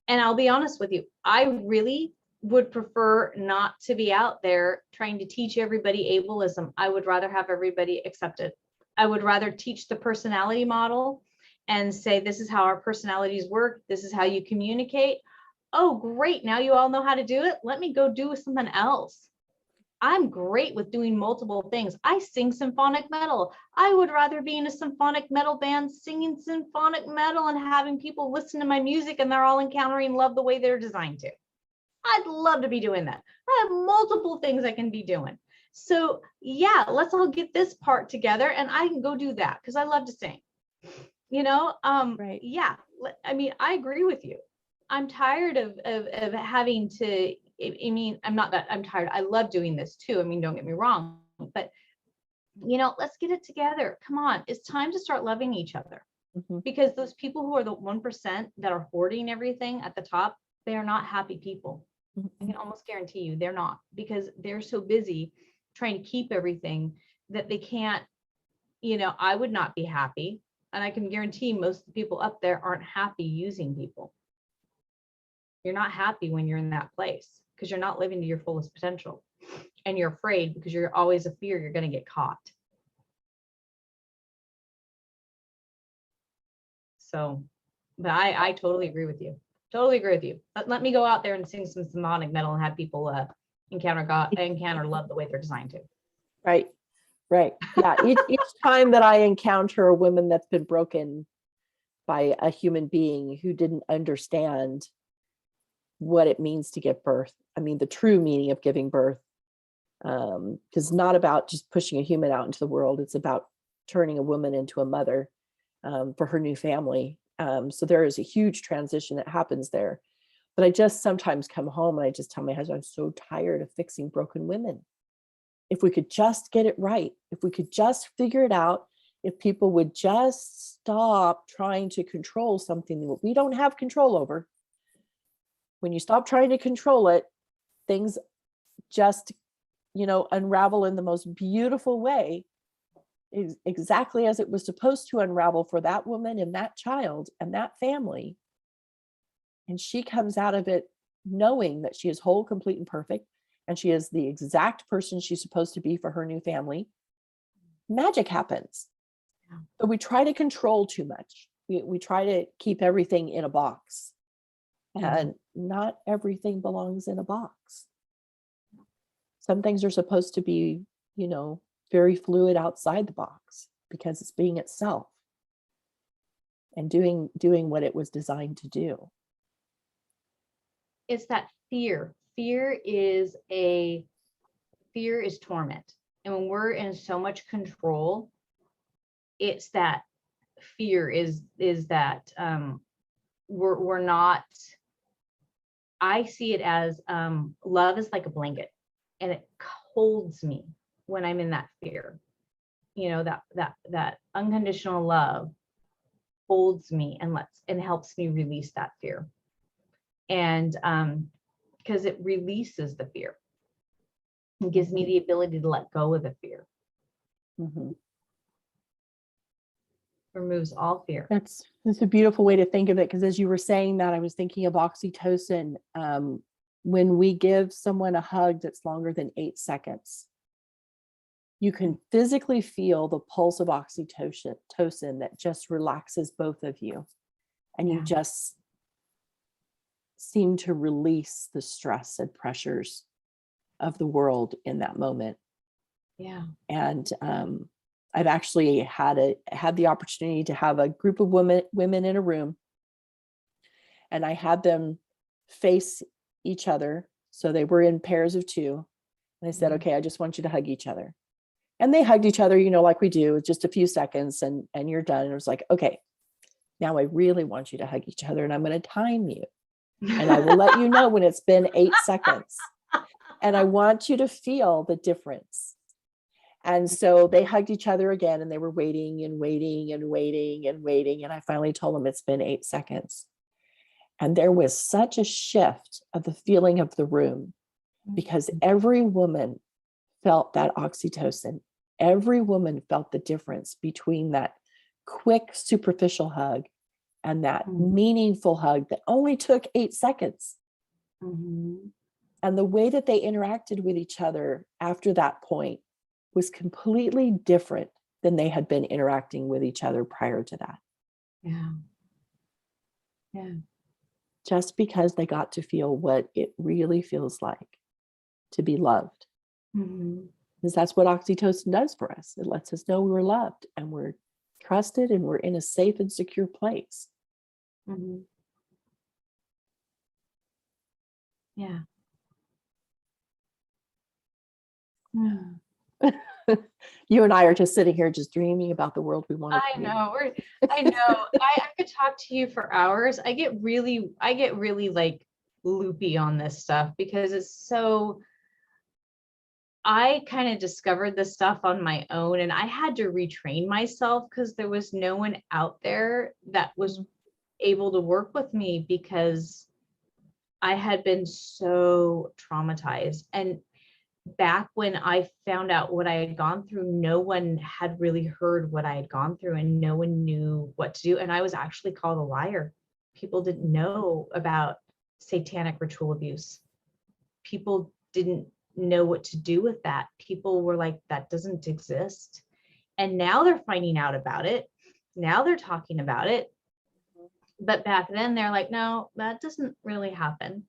And I'll be honest with you, I really would prefer not to be out there trying to teach everybody ableism. I would rather have everybody accepted. I would rather teach the personality model and say, this is how our personalities work. This is how you communicate. Oh, great. Now you all know how to do it. Let me go do something else. I'm great with doing multiple things. I sing symphonic metal. I would rather be in a symphonic metal band singing symphonic metal and having people listen to my music and they're all encountering love the way they're designed to. I'd love to be doing that. I have multiple things I can be doing. So yeah, let's all get this part together and I can go do that because I love to sing. Right. Yeah. I mean, I agree with you. I'm tired of having to, I'm not that I'm tired. I love doing this too. I mean, don't get me wrong, but let's get it together. Come on. It's time to start loving each other, because those people who are the 1% that are hoarding everything at the top, they are not happy people. I can almost guarantee you they're not, because they're so busy trying to keep everything that they can't, I would not be happy. And I can guarantee most of the people up there aren't happy using people. You're not happy when you're in that place because you're not living to your fullest potential, and you're afraid because you're always a fear you're going to get caught. So, but I totally agree with you. Totally agree with you. Let me go out there and sing some symphonic metal and have people encounter God, encounter love the way they're designed to. Right. Yeah. Each time that I encounter a woman that's been broken by a human being who didn't understand what it means to give birth. I mean, the true meaning of giving birth, because it's not about just pushing a human out into the world. It's about turning a woman into a mother. for her new family. So there is a huge transition that happens there. But I just sometimes come home and I just tell my husband, I'm so tired of fixing broken women. If we could just get it right, if we could just figure it out, if people would just stop trying to control something that we don't have control over. When you stop trying to control it, things just, unravel in the most beautiful way, exactly as it was supposed to unravel for that woman and that child and that family. And she comes out of it knowing that she is whole, complete, and perfect, and she is the exact person she's supposed to be for her new family. Magic happens. Yeah. But we try to control too much. We try to keep everything in a box. And not everything belongs in a box. Some things are supposed to be, very fluid outside the box because it's being itself and doing what it was designed to do. It's that fear. Fear is torment. And when we're in so much control, it's that fear is that we're not. I see it as love is like a blanket, and it holds me when I'm in that fear. That unconditional love holds me and helps me release that fear. And because it releases the fear. It gives me the ability to let go of the fear. Mm-hmm. Removes all fear. That's a beautiful way to think of it, because as you were saying that, I was thinking of oxytocin. When we give someone a hug that's longer than 8 seconds, you can physically feel the pulse of oxytocin that just relaxes both of you. And you just seem to release the stress and pressures of the world in that moment. Yeah. And I've actually had the opportunity to have a group of women in a room, and I had them face each other. So they were in pairs of 2. And I said, okay, I just want you to hug each other. And they hugged each other, like we do, just a few seconds, and you're done. And it was like, okay, now I really want you to hug each other, and I'm going to time you. And I will let you know when it's been 8 seconds. And I want you to feel the difference. And so they hugged each other again, and they were waiting and waiting and waiting and waiting. And I finally told them it's been 8 seconds. And there was such a shift of the feeling of the room, because every woman felt that oxytocin. Every woman felt the difference between that quick, superficial hug and that meaningful hug that only took 8 seconds. Mm-hmm. And the way that they interacted with each other after that point was completely different than they had been interacting with each other prior to that. Yeah. Yeah. Just because they got to feel what it really feels like to be loved. Mm-hmm. Because that's what oxytocin does for us. It lets us know we're loved and we're trusted and we're in a safe and secure place. Mm-hmm. Yeah. You and I are just sitting here just dreaming about the world we want to create. I know. I could talk to you for hours. I get really like loopy on this stuff because it's so. I kind of discovered this stuff on my own, and I had to retrain myself because there was no one out there that was able to work with me because I had been so traumatized. And back when I found out what I had gone through, no one had really heard what I had gone through, and no one knew what to do. And I was actually called a liar. People didn't know about satanic ritual abuse. People didn't know what to do with that. People were like, that doesn't exist. And now they're finding out about it. Now they're talking about it. But back then they're like, no, that doesn't really happen.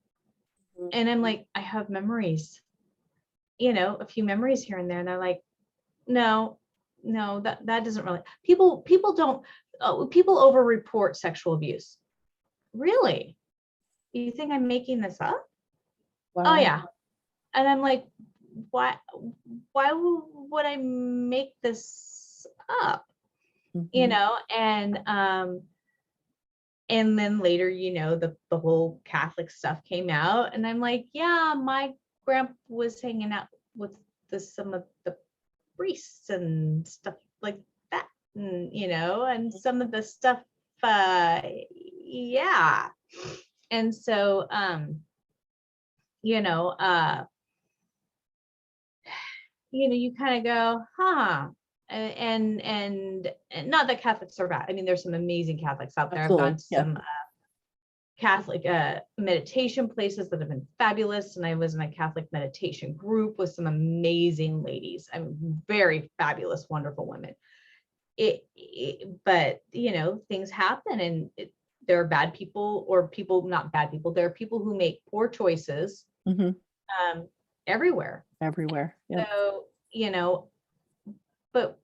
And I'm like, I have memories, a few memories here and there. And they're like, no, that doesn't really, people over-report sexual abuse. Really? You think I'm making this up? Wow. Oh yeah. And I'm like, why would I make this up? you know, and then later, you know, the whole Catholic stuff came out, and I'm like, yeah, my grandpa was hanging out with some of the priests and stuff like that, and you know, and some of the stuff, yeah. And so, you know, you kind of go, huh. And not that Catholics are bad. I mean, there's some amazing Catholics out there. I've gone to some Catholic meditation places that have been fabulous, and I was in a Catholic meditation group with some amazing ladies. I mean, very fabulous, wonderful women. But you know, things happen, and there are bad people, or people, not bad people. There are people who make poor choices everywhere. Yeah. So, you know, but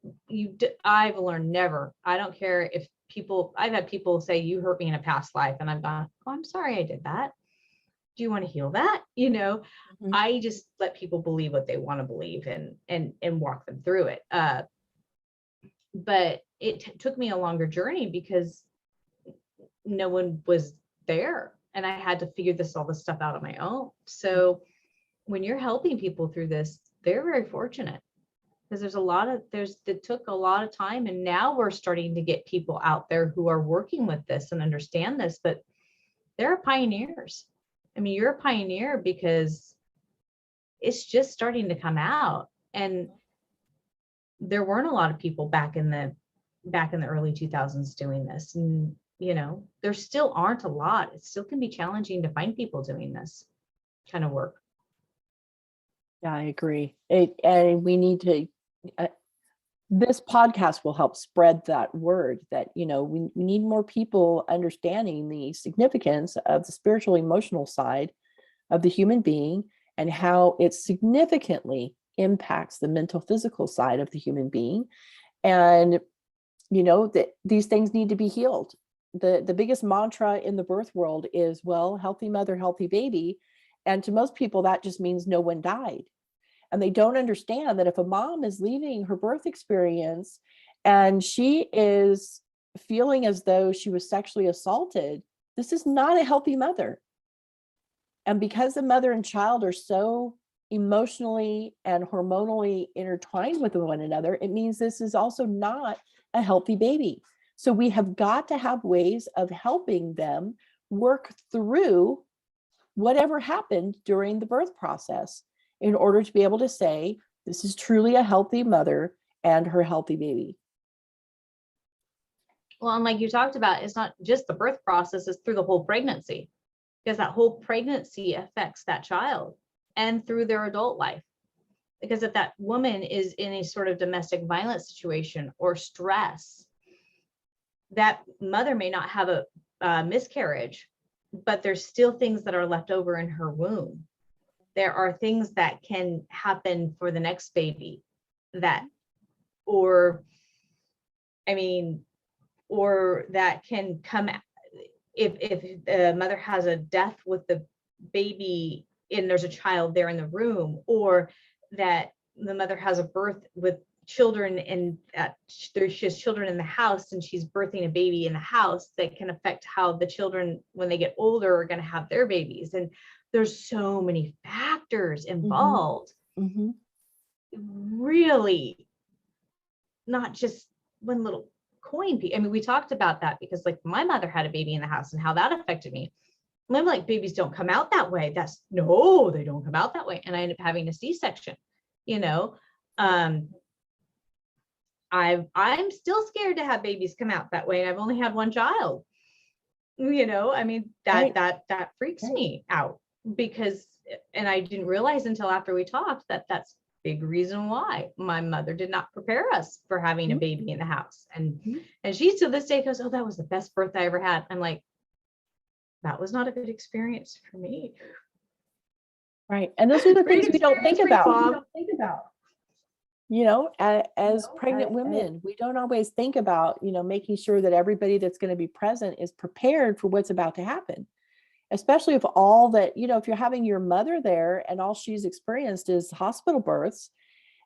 I've learned never. I don't care if I've had people say, you hurt me in a past life, and I've gone, oh, I'm sorry I did that. Do you want to heal that? You know, I just let people believe what they want to believe, and walk them through it. But it took me a longer journey because no one was there, and I had to figure all this stuff out on my own. So when you're helping people through this, they're very fortunate, because it took a lot of time, and now we're starting to get people out there who are working with this and understand this, but they're pioneers. I mean, you're a pioneer because it's just starting to come out, and there weren't a lot of people back in the early 2000s doing this. And you know, there still aren't a lot. It still can be challenging to find people doing this kind of work. Yeah, I agree. And we need to, this podcast will help spread that word that, you know, we need more people understanding the significance of the spiritual, emotional side of the human being, and how it significantly impacts the mental, physical side of the human being. And, you know, that these things need to be healed. The biggest mantra in the birth world is, well, healthy mother, healthy baby. And to most people, that just means no one died. And they don't understand that if a mom is leaving her birth experience and she is feeling as though she was sexually assaulted, this is not a healthy mother. And because the mother and child are so emotionally and hormonally intertwined with one another, it means this is also not a healthy baby. So we have got to have ways of helping them work through whatever happened during the birth process, in order to be able to say, this is truly a healthy mother and her healthy baby. Well, and like you talked about, it's not just the birth process, it's through the whole pregnancy, because that whole pregnancy affects that child and through their adult life. Because if that woman is in a sort of domestic violence situation or stress, that mother may not have a miscarriage, but there's still things that are left over in her womb. There are things that can happen for the next baby or that can come if the mother has a death with the baby and there's a child there in the room, or that the mother has a birth with children and she has children in the house and she's birthing a baby in the house, that can affect how the children, when they get older, are going to have their babies. And there's so many factors involved. Really, not just one little coin piece. I mean, we talked about that because, like, my mother had a baby in the house and how that affected me. And I'm like, babies don't come out that way. No, they don't come out that way. And I ended up having a C-section, you know. I'm still scared to have babies come out that way. And I've only had one child, you know. I mean, that freaks me out, because, and I didn't realize until after we talked that that's big reason why my mother did not prepare us for having a baby in the house. And she to this day goes, oh, that was the best birth I ever had. I'm like, that was not a good experience for me. Right. And those are the things we don't think about. You know, as pregnant women, we don't always think about, you know, making sure that everybody that's going to be present is prepared for what's about to happen. Especially if all that, you know, if you're having your mother there and all she's experienced is hospital births,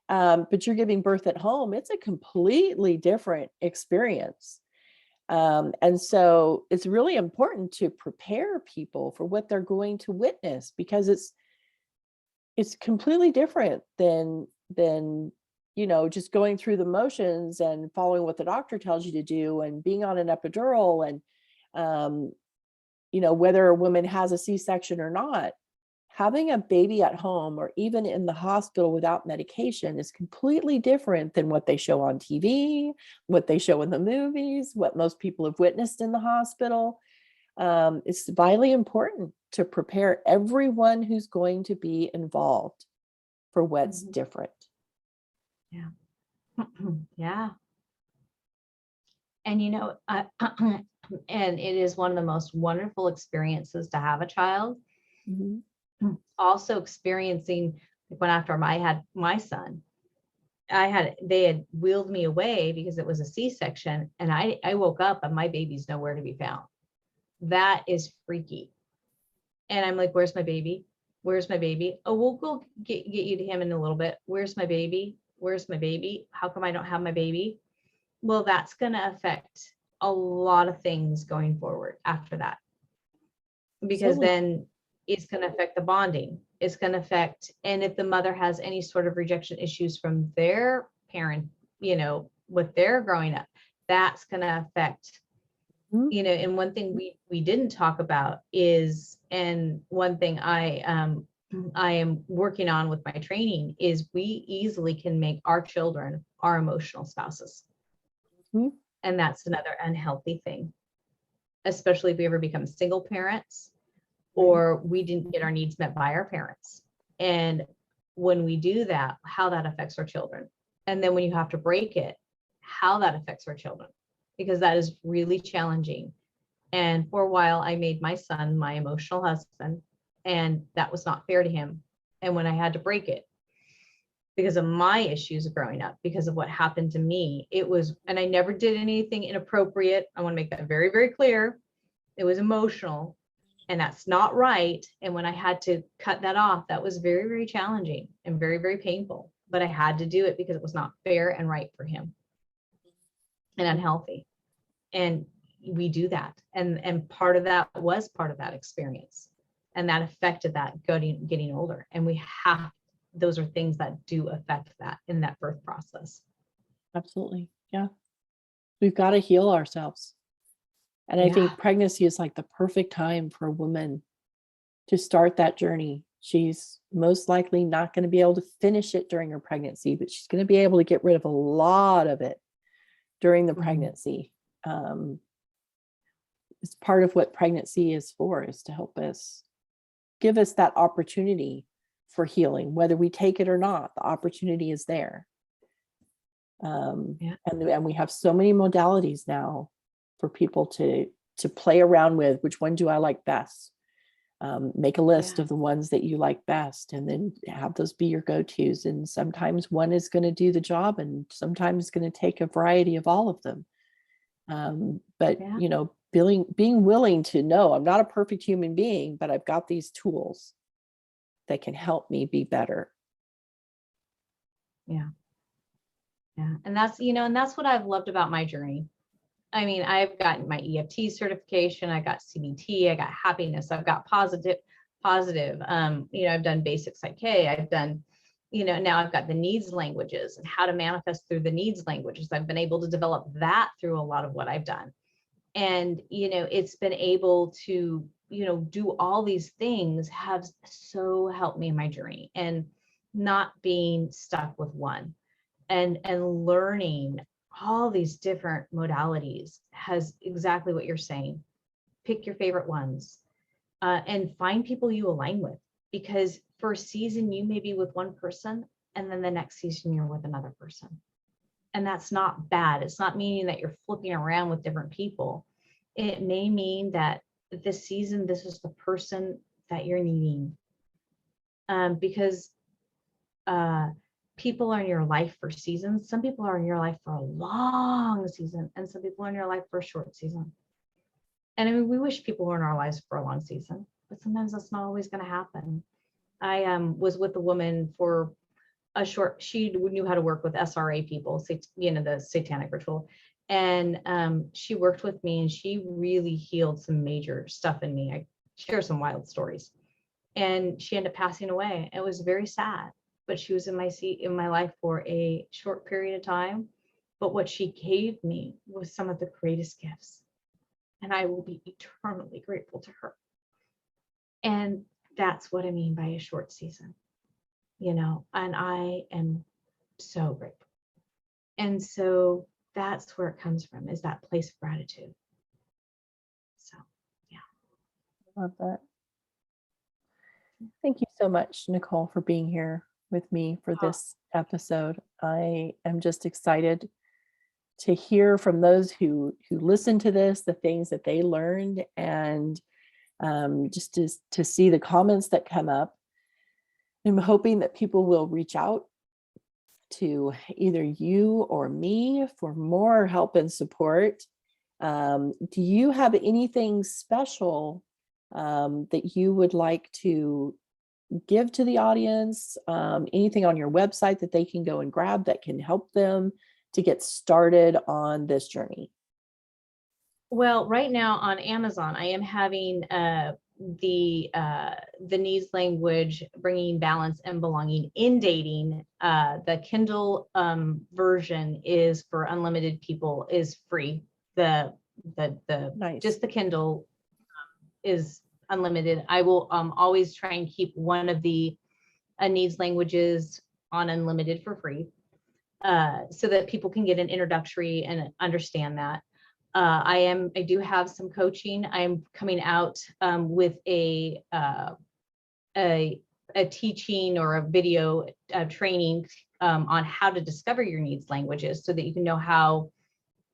but you're giving birth at home, it's a completely different experience. And so it's really important to prepare people for what they're going to witness, because it's completely different than just going through the motions and following what the doctor tells you to do and being on an epidural and whether a woman has a C-section or not. Having a baby at home or even in the hospital without medication is completely different than what they show on TV, what they show in the movies, what most people have witnessed in the hospital. It's vitally important to prepare everyone who's going to be involved for what's different. Yeah. Yeah. And, and it is one of the most wonderful experiences to have a child. Mm-hmm. Also experiencing when after I had my son, they had wheeled me away because it was a C-section, and I woke up and my baby's nowhere to be found. That is freaky. And I'm like, where's my baby? Where's my baby? Oh, we'll go get you to him in a little bit. Where's my baby? Where's my baby? How come I don't have my baby? Well, that's going to affect a lot of things going forward after that, because then it's going to affect the bonding. It's going to affect, and if the mother has any sort of rejection issues from their parent, with their growing up, that's going to affect, and one thing we didn't talk about is, and one thing I am working on with my training is, we easily can make our children our emotional spouses. And that's another unhealthy thing, especially if we ever become single parents or we didn't get our needs met by our parents. And when we do that, how that affects our children. And then when you have to break it, how that affects our children, because that is really challenging. And for a while, I made my son my emotional husband, and that was not fair to him. And when I had to break it, because of my issues of growing up, because of what happened to me, it was, and I never did anything inappropriate. I want to make that very, very clear. It was emotional, and that's not right. And when I had to cut that off, that was very, very challenging and very, very painful. But I had to do it because it was not fair and right for him and unhealthy. And we do that. And part of that was part of that experience. And that affected that getting older. And those are things that do affect that in that birth process. Absolutely. Yeah. We've got to heal ourselves. And I think pregnancy is like the perfect time for a woman to start that journey. She's most likely not going to be able to finish it during her pregnancy, but she's going to be able to get rid of a lot of it during the pregnancy. It's part of what pregnancy is for, is to help us, give us that opportunity for healing, whether we take it or not. The opportunity is there. And we have so many modalities now for people to play around with. Which one do I like best? Make a list of the ones that you like best, and then have those be your go-tos. And sometimes one is going to do the job, and sometimes it's going to take a variety of all of them. But being willing to know, I'm not a perfect human being, but I've got these tools that can help me be better. Yeah. And that's what I've loved about my journey. I mean, I've gotten my EFT certification, I got CBT, I got happiness, I've got positive. I've done basic psyche, I've done, now I've got the needs languages and how to manifest through the needs languages. I've been able to develop that through a lot of what I've done. And, it's been able to, do all these things have so helped me in my journey, and not being stuck with one, and learning all these different modalities has exactly what you're saying. Pick your favorite ones, and find people you align with, because for a season you may be with one person, and then the next season you're with another person. And that's not bad. It's not meaning that you're flipping around with different people. It may mean that this season, this is the person that you're needing. Because people are in your life for seasons. Some people are in your life for a long season, and some people are in your life for a short season. And I mean, we wish people were in our lives for a long season, but sometimes that's not always going to happen. I was with a woman for she knew how to work with SRA people, the satanic ritual. And she worked with me, and she really healed some major stuff in me. I share some wild stories. And she ended up passing away. It was very sad, but she was in my life for a short period of time. But what she gave me was some of the greatest gifts. And I will be eternally grateful to her. And that's what I mean by a short season, and I am so grateful. And so that's where it comes from, is that place of gratitude. So, yeah. Love that. Thank you so much, Nicole, for being here with me for this episode. I am just excited to hear from those who listen to this, the things that they learned, and just to see the comments that come up. I'm hoping that people will reach out to either you or me for more help and support. Do you have anything special that you would like to give to the audience? Anything on your website that they can go and grab that can help them to get started on this journey? Well, right now on Amazon, I am having the needs language, bringing balance and belonging in dating. The Kindle version is for unlimited people, is free. The Nice. Just the Kindle is unlimited. I will always try and keep one of the needs languages on unlimited for free, so that people can get an introductory and understand that. I do have some coaching. I'm coming out with a teaching or a video training on how to discover your needs languages, so that you can know how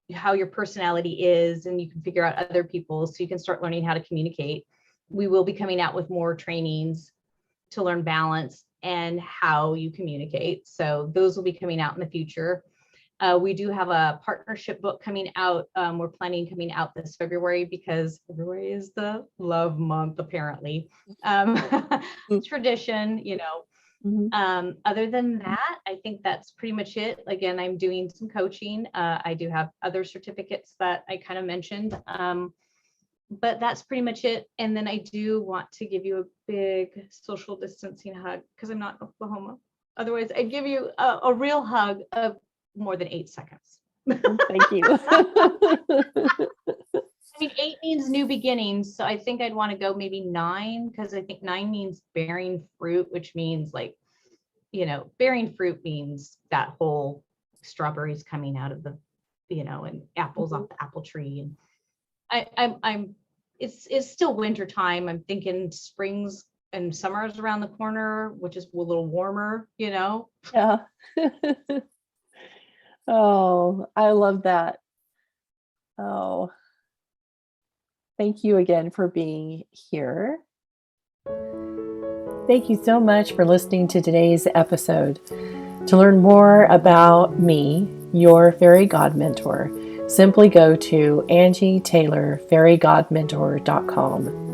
your personality is, and you can figure out other people, so you can start learning how to communicate. We will be coming out with more trainings to learn balance and how you communicate. So those will be coming out in the future. We do have a partnership book coming out. We're planning coming out this February, because February is the love month, apparently. Tradition, Mm-hmm. Other than that, I think that's pretty much it. Again, I'm doing some coaching. I do have other certificates that I kind of mentioned. But that's pretty much it. And then I do want to give you a big social distancing hug, because I'm not in Oklahoma. Otherwise, I'd give you a real hug of more than 8 seconds. Thank you. I mean, 8 means new beginnings. So I think I'd want to go maybe 9, because I think 9 means bearing fruit, which means bearing fruit means that whole strawberries coming out of the, and apples off the apple tree. And it's still winter time. I'm thinking springs and summers around the corner, which is a little warmer, Yeah. Oh, I love that. Oh, thank you again for being here. Thank you so much for listening to today's episode. To learn more about me, your fairy god mentor, simply go to angietaylorfairygodmentor.com.